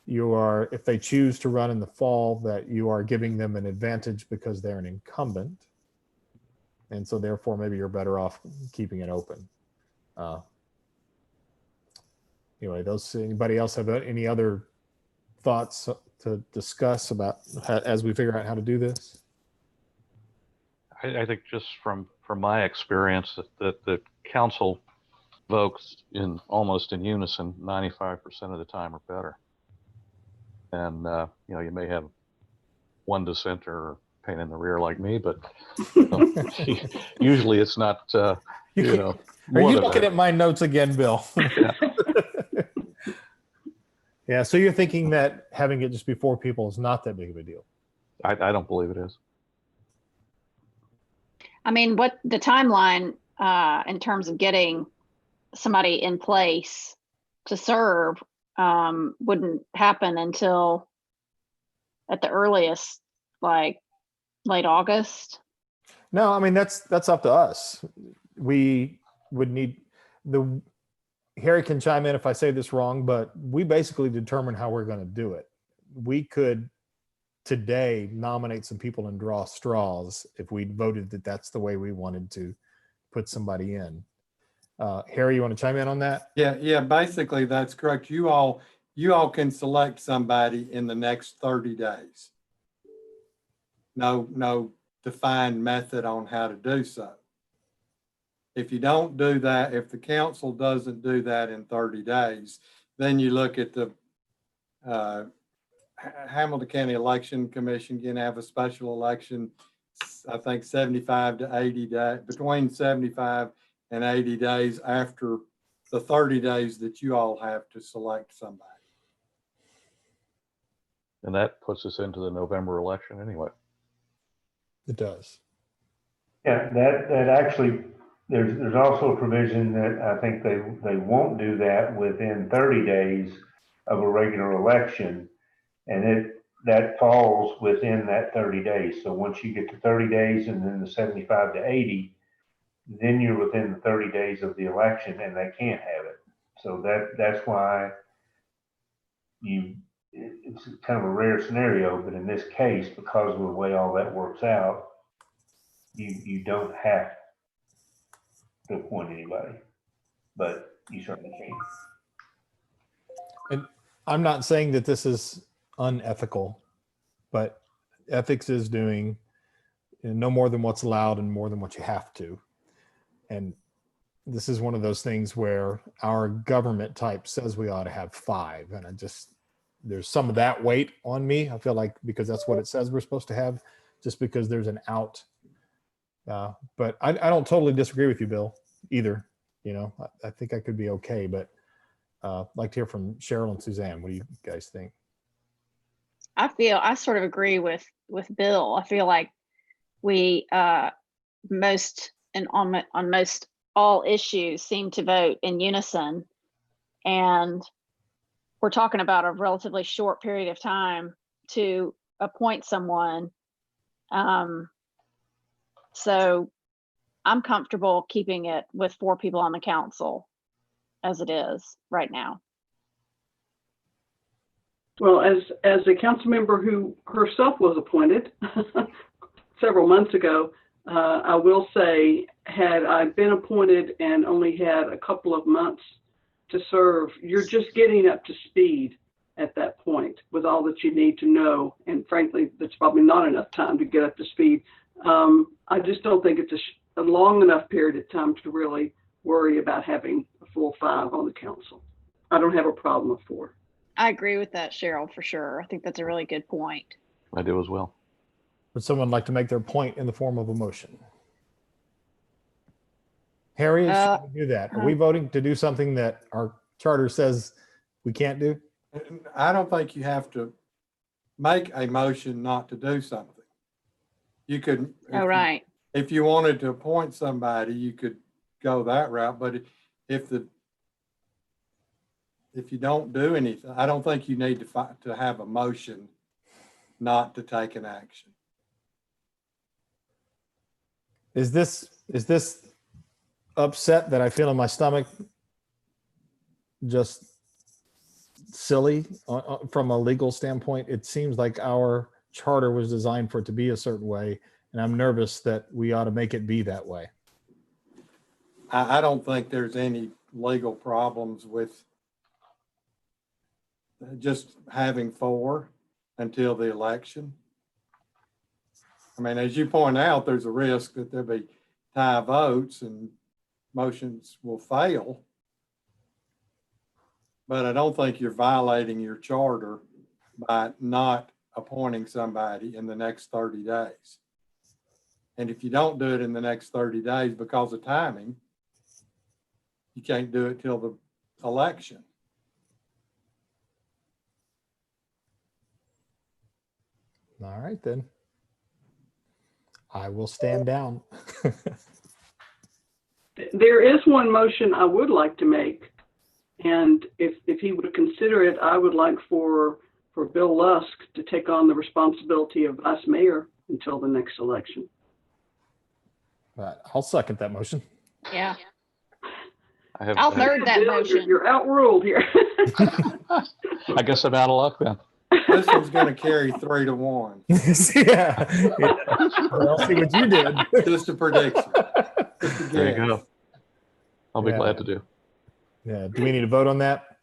If they choose to run in the fall, that you are giving them an advantage because they're an incumbent. And so therefore, maybe you're better off keeping it open. Anyway, anybody else have any other thoughts to discuss about as we figure out how to do this? I think just from my experience that the council votes almost in unison 95% of the time or better. And, you may have one dissenter or pain in the rear like me, but usually it's not, Are you looking at my notes again, Bill? Yeah. Yeah, so you're thinking that having it just be 4 people is not that big of a deal? I don't believe it is. I mean, what the timeline in terms of getting somebody in place to serve wouldn't happen until at the earliest, like late August. No, I mean, that's up to us. We would need Harry can chime in if I say this wrong, but we basically determine how we're going to do it. We could today nominate some people and draw straws if we voted that that's the way we wanted to put somebody in. Harry, you want to chime in on that? Yeah, basically that's correct. You all can select somebody in the next 30 days. No defined method on how to do so. If you don't do that, if the council doesn't do that in 30 days, then you look at the Hamilton County Election Commission can have a special election, I think 75 to 80 days, between 75 and 80 days after the 30 days that you all have to select somebody. And that puts us into the November election anyway. It does. Yeah, that actually, there's also a provision that I think they won't do that within 30 days of a regular election. And that falls within that 30 days. So once you get to 30 days and then the 75 to 80, then you're within the 30 days of the election and they can't have it. So that's why it's kind of a rare scenario, but in this case, because of the way all that works out, you don't have to appoint anybody, but you certainly can. And I'm not saying that this is unethical, but ethics is doing no more than what's allowed and more than what you have to. And this is one of those things where our government type says we ought to have 5. And there's some of that weight on me. I feel like because that's what it says we're supposed to have, just because there's an out. But I don't totally disagree with you, Bill, either. I think I could be okay, but I'd like to hear from Cheryl and Suzanne. What do you guys think? I sort of agree with Bill. I feel like we on most all issues seem to vote in unison, and we're talking about a relatively short period of time to appoint someone. So I'm comfortable keeping it with 4 people on the council as it is right now. Well, as a council member who herself was appointed several months ago, I will say, had I been appointed and only had a couple of months to serve, you're just getting up to speed at that point with all that you need to know. And frankly, that's probably not enough time to get up to speed. I just don't think it's a long enough period of time to really worry about having a full 5 on the council. I don't have a problem with 4. I agree with that, Cheryl, for sure. I think that's a really good point. I do as well. Would someone like to make their point in the form of a motion? Harry, should we do that? Are we voting to do something that our charter says we can't do? I don't think you have to make a motion not to do something. You could. Oh, right. If you wanted to appoint somebody, you could go that route. But if you don't do anything, I don't think you need to have a motion not to take an action. Is this upset that I feel in my stomach just silly from a legal standpoint? It seems like our charter was designed for it to be a certain way, and I'm nervous that we ought to make it be that way. I don't think there's any legal problems with just having 4 until the election. I mean, as you point out, there's a risk that there'll be tie votes and motions will fail. But I don't think you're violating your charter by not appointing somebody in the next 30 days. And if you don't do it in the next 30 days because of timing, you can't do it till the election. All right, then. I will stand down. There is one motion I would like to make. And if he would consider it, I would like for Bill Lusk to take on the responsibility of vice mayor until the next election. I'll second that motion. Yeah. I'll third that Bill, motion. You're outruled here. I guess I'm out of luck then. This one's going to carry 3-1. Yeah. Well, I'll see what you did. Just a prediction. Just a There you guess. go. I'll be Yeah. glad to do. Yeah. Do we need to vote on that?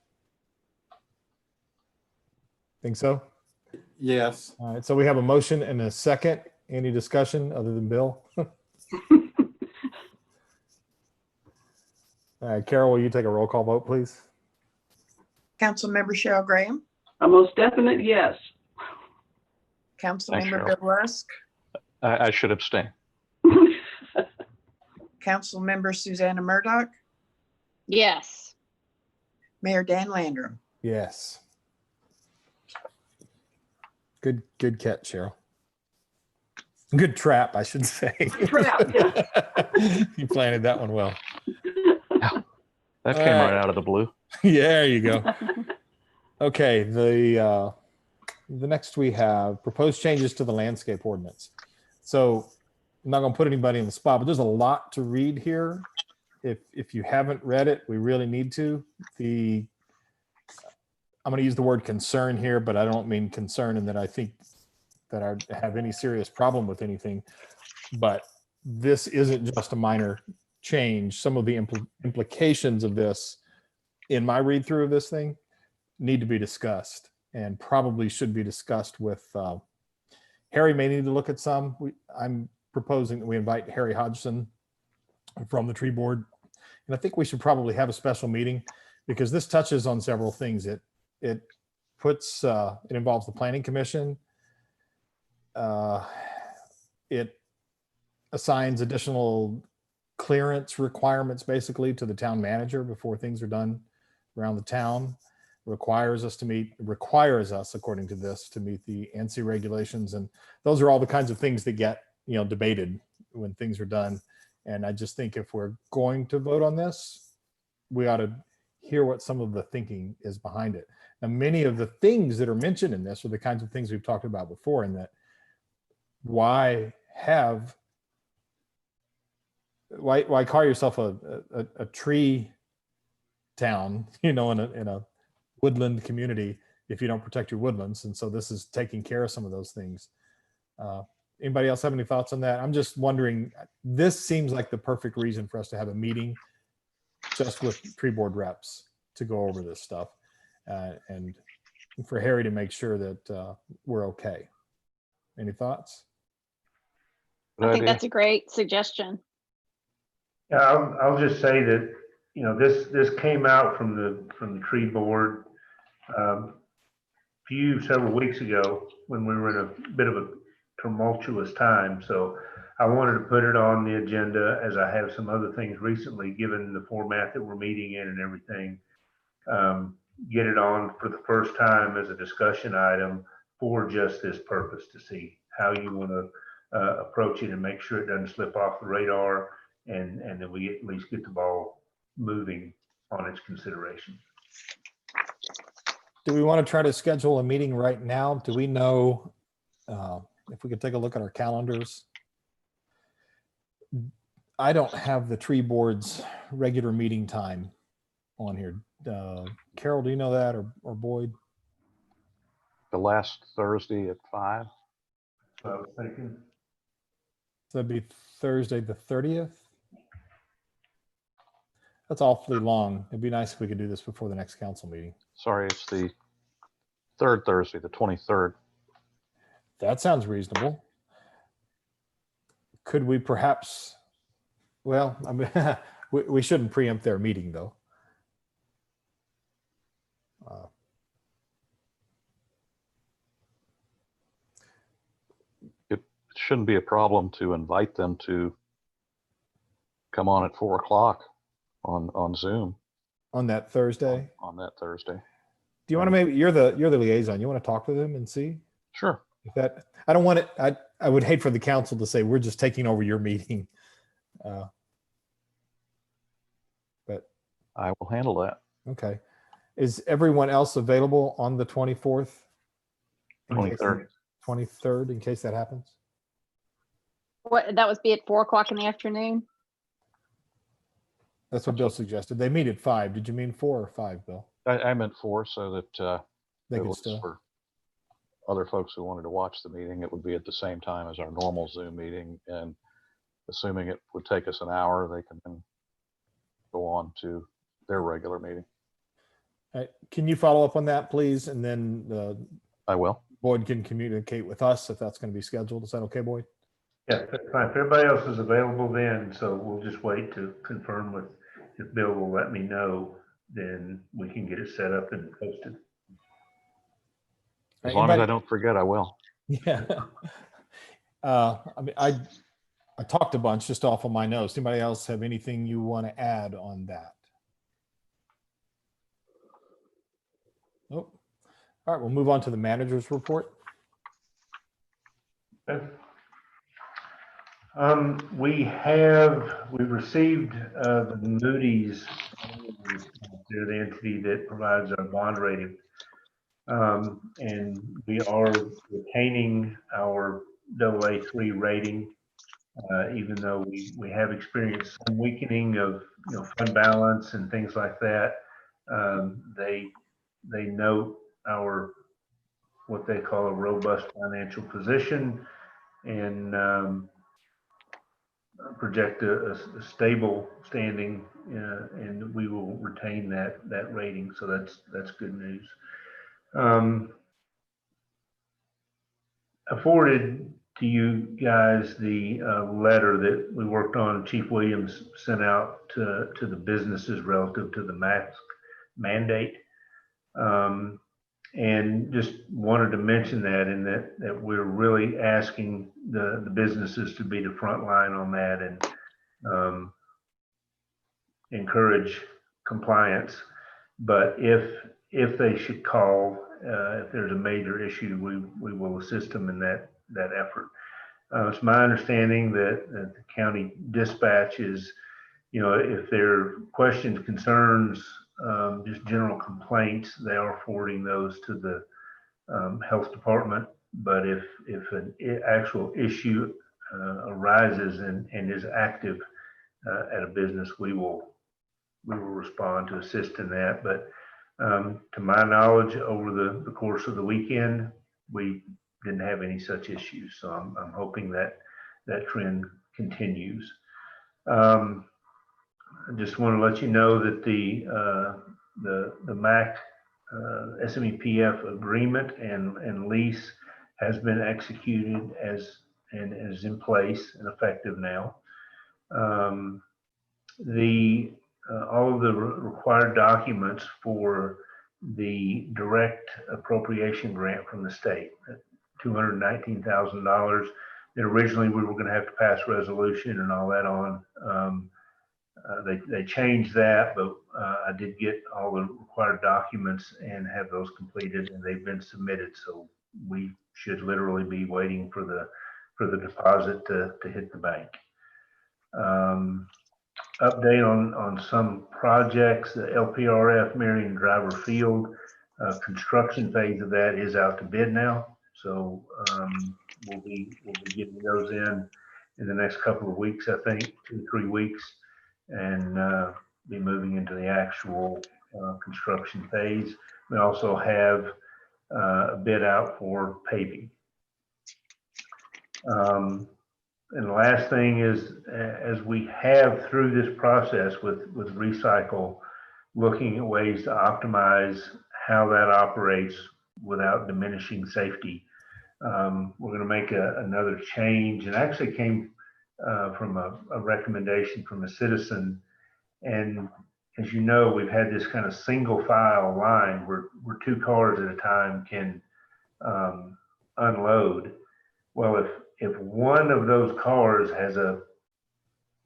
Think so? Yes. All right. So we have a motion and a second. Any discussion other than Bill? All right. Carol, will you take a roll call vote, please? Councilmember Cheryl Graham, A most definite yes. Councilmember Cheryl. Bill Lusk, I should abstain. Councilmember Susanna Murdoch, Yes. Mayor Dan Landrum. Yes. Good catch, Cheryl. Good trap, I should say. Trap, yeah. You planted that one well. That came right out of the blue. Yeah, there you go. Okay, the next we have proposed changes to the landscape ordinance. So I'm not going to put anybody in the spot, but there's a lot to read here. If you haven't read it, we really need to. I'm going to use the word concern here, but I don't mean concern in that I think that I have any serious problem with anything. But this isn't just a minor change. Some of the implications of this in my read through of this thing need to be discussed and probably should be discussed with Harry may need to look at some. I'm proposing that we invite Harry Hodgson from the tree board And I think we should probably have a special meeting because this touches on several things. It puts, it involves the planning commission. It assigns additional clearance requirements basically to the town manager before things are done around the town. Requires us, according to this, to meet the ANSI regulations. And those are all the kinds of things that get, debated when things are done. And I just think if we're going to vote on this, we ought to hear what some of the thinking is behind it. Now, many of the things that are mentioned in this are the kinds of things we've talked about before, in that why call yourself a tree town, in a woodland community if you don't protect your woodlands. And so this is taking care of some of those things. Anybody else have any thoughts on that? I'm just wondering, this seems like the perfect reason for us to have a meeting just with tree board reps to go over this stuff, and for Harry to make sure that we're okay. Any thoughts? I think that's a great suggestion. Yeah, I'll just say that, this came out from the tree board several weeks ago when we were in a bit of a tumultuous time. So I wanted to put it on the agenda, as I have some other things recently, given the format that we're meeting in and everything. Get it on for the first time as a discussion item for just this purpose, to see how you want to approach it and make sure it doesn't slip off the radar, and that we at least get the ball moving on its consideration. Do we want to try to schedule a meeting right now? Do we know if we could take a look at our calendars? I don't have the tree board's regular meeting time on here. Carol, do you know that, or Boyd? The last Thursday at 5. So I was thinking, So that'd be Thursday the 30th. That's awfully long. It'd be nice if we could do this before the next council meeting. Sorry, it's the third Thursday, the 23rd. That sounds reasonable. Could we perhaps, well, I mean, we shouldn't preempt their meeting though. It shouldn't be a problem to invite them to come on at 4 o'clock on Zoom On that Thursday. on that Thursday. Do you want to, maybe you're the liaison, you want to talk to them and see Sure. if that, I don't want it, I would hate for the council to say, we're just taking over your meeting. But I will handle that. okay. Is everyone else available on the 24th? 23rd. 23rd, in case that happens? What, that was be at 4 o'clock in the afternoon? That's what Bill suggested. They meet at 5. Did you mean 4 or 5, Bill? I meant 4 so that They at could least still. for other folks who wanted to watch the meeting, it would be at the same time as our normal Zoom meeting. And assuming it would take us an hour, they can then go on to their regular meeting. All right. Can you follow up on that, please? And then I will. Boyd can communicate with us if that's going to be scheduled. Is that okay, Boyd? yeah, that's fine. If everybody else is available then, so we'll just wait to confirm with, if Bill will let me know, then we can get it set up and posted. As long as I don't forget, I will. Yeah. I mean, I talked a bunch just off of my notes. Anybody else have anything you want to add on that? Nope. All right, we'll move on to the manager's report. Okay. We've received the Moody's, they're the entity that provides our bond rating. And we are retaining our AA3 rating, even though we have experienced some weakening of fund balance and things like that. They note our what they call a robust financial position, and project a stable standing, and we will retain that rating. So that's good news. I forwarded to you guys the letter that we worked on. Chief Williams sent out to the businesses relative to the mask mandate. And just wanted to mention that, in that we're really asking the businesses to be the front line on that and encourage compliance. But if they should call, if there's a major issue, we will assist them in that effort. It's my understanding that the county dispatch is, if there are questions, concerns, just general complaints, they are forwarding those to the health department. But if an actual issue arises and is active at a business, we will respond to assist in that. But to my knowledge, over the course of the weekend, we didn't have any such issues. So I'm hoping that trend continues. I just want to let you know that the MAC SMEPF agreement and lease has been executed and is in place and effective now. All of the required documents for the direct appropriation grant from the state, $219,000 that originally we were going to have to pass resolution and all that on. They changed that, but I did get all the required documents and have those completed, and they've been submitted. So we should literally be waiting for the deposit to hit the bank. Update on some projects. The LPRF Marion Driver Field construction phase of that is out to bid now. So we'll be getting those in the next couple of weeks, I think 2 to 3 weeks, and be moving into the actual construction phase. We also have a bid out for paving. And the last thing is, as we have through this process with Recycle, looking at ways to optimize how that operates without diminishing safety. We're going to make another change, and actually came from a recommendation from a citizen. And as you know, we've had this kind of single file line where 2 cars at a time can unload. Well, if one of those cars has a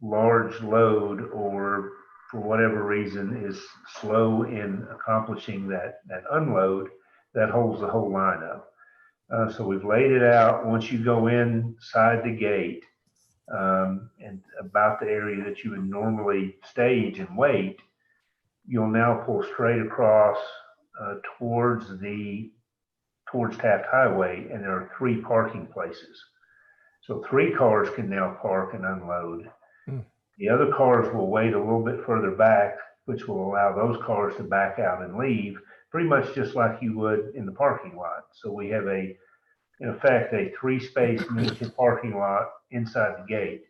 large load, or for whatever reason is slow in accomplishing that unload, that holds the whole line up. So we've laid it out. Once you go inside the gate and about the area that you would normally stage and wait, you'll now pull straight across towards Taft Highway, and there are 3 parking places. So 3 cars can now park and unload. The other cars will wait a little bit further back, which will allow those cars to back out and leave, pretty much just like you would in the parking lot. So we have in effect, a 3-space miniature parking lot inside the gate.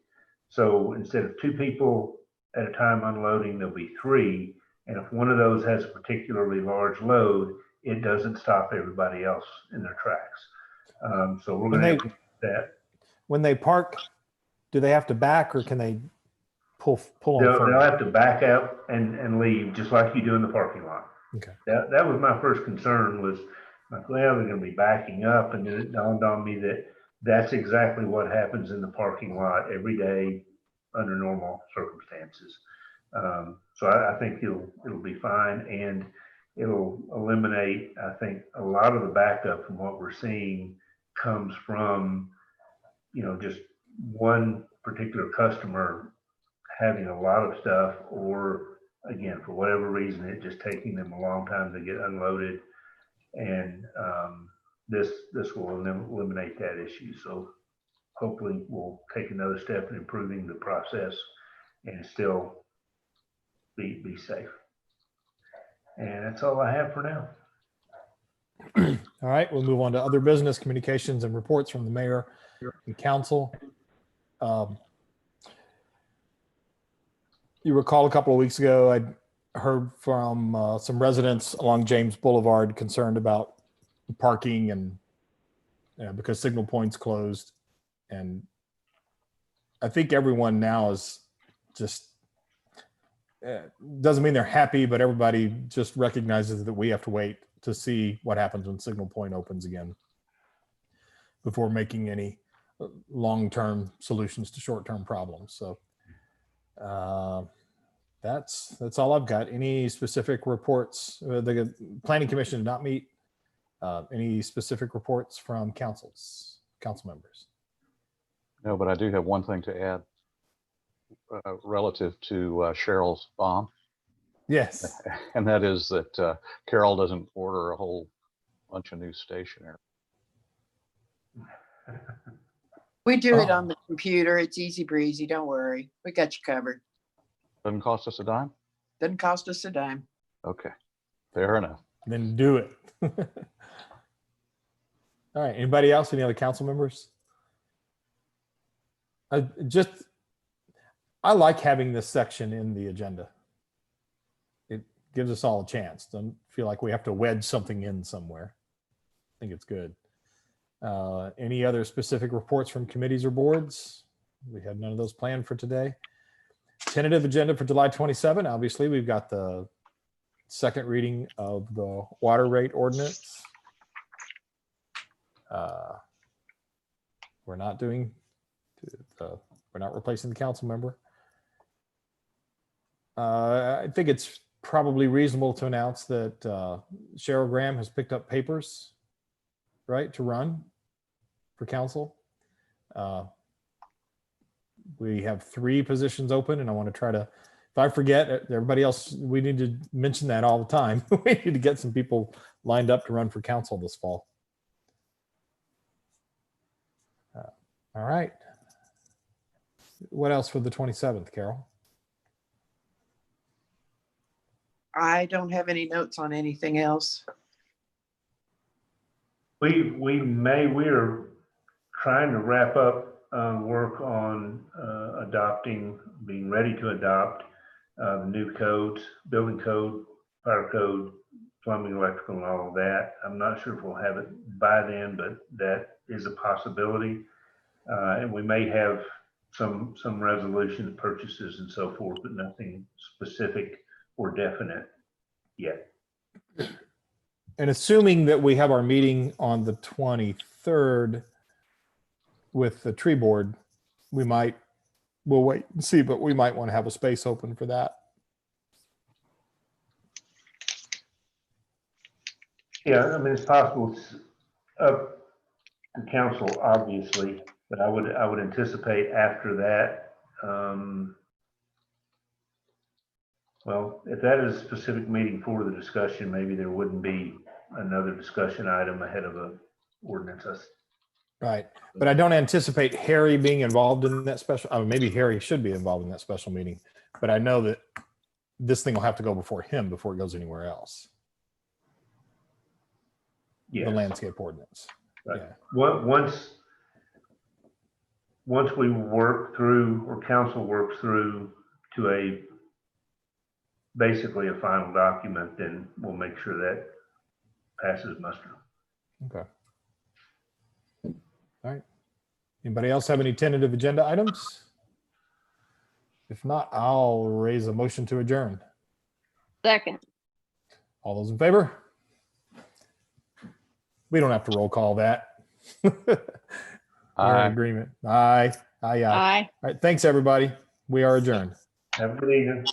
So instead of 2 people at a time unloading, there'll be 3. And if one of those has a particularly large load, it doesn't stop everybody else in their tracks. So we're going to implement that. When they park, do they have to back, or can they pull on They'll further? have to back out and leave, just like you do in the parking lot. Okay. That was my first concern, was like, well, they're going to be backing up. And then it dawned on me that that's exactly what happens in the parking lot every day under normal circumstances. So I think it'll be fine, and it'll eliminate, I think, a lot of the backup from what we're seeing comes from, just one particular customer having a lot of stuff, or again, for whatever reason, it just taking them a long time to get unloaded. And this will eliminate that issue. So hopefully we'll take another step in improving the process and still be safe. And that's all I have for now. All right, we'll move on to other business, communications and reports from the mayor and council. You recall a couple of weeks ago, I heard from some residents along James Boulevard concerned about parking and because Signal Point's closed. And I think everyone now is just, doesn't mean they're happy, but everybody just recognizes that we have to wait to see what happens when Signal Point opens again before making any long-term solutions to short-term problems. So that's all I've got. Any specific reports? The Planning Commission did not meet. Any specific reports from council members? No, but I do have one thing to add relative to Cheryl's bomb. Yes. And that is that Carol doesn't order a whole bunch of new stationery. We do it Oh. on the computer. It's easy breezy. Don't worry. We got you covered. Doesn't cost us a dime? Doesn't cost us a dime. Okay, fair enough. Then do it. All right. Anybody else? Any other council members? I like having this section in the agenda. It gives us all a chance. Don't feel like we have to wedge something in somewhere. I think it's good. Any other specific reports from committees or boards? We had none of those planned for today. Tentative agenda for July 27. Obviously, we've got the second reading of the water rate ordinance. We're not replacing the council member. I think it's probably reasonable to announce that Cheryl Graham has picked up papers, right, to run for council. We have 3 positions open, and I want to try to, if I forget, everybody else, we need to mention that all the time. We need to get some people lined up to run for council this fall. All right. What else for the 27th, Carol? I don't have any notes on anything else. We're trying to wrap up work on being ready to adopt the new codes, building code, fire code, plumbing, electrical, and all of that. I'm not sure if we'll have it by then, but that is a possibility. And we may have some resolution purchases and so forth, but nothing specific or definite yet. And assuming that we have our meeting on the 23rd with the tree board, we'll wait and see, but we might want to have a space open for that. Yeah, I mean, it's possible. It's up to council, obviously, but I would anticipate after that. Well, if that is a specific meeting for the discussion, maybe there wouldn't be another discussion item ahead of a ordinance. Right. But I don't anticipate Harry being involved in that special, maybe Harry should be involved in that special meeting, but I know that this thing will have to go before him before it goes anywhere else. Yes. The landscape ordinance. Right. Yeah. Once we work through, or council works through to basically a final document, then we'll make sure that passes muster. Okay. All right. Anybody else have any tentative agenda items? If not, I'll raise a motion to adjourn. Second. All those in favor? We don't have to roll call that. We're in Aye. agreement. Aye. Aye. Aye. Aye. All right. Thanks, everybody. We are adjourned. Have a good evening.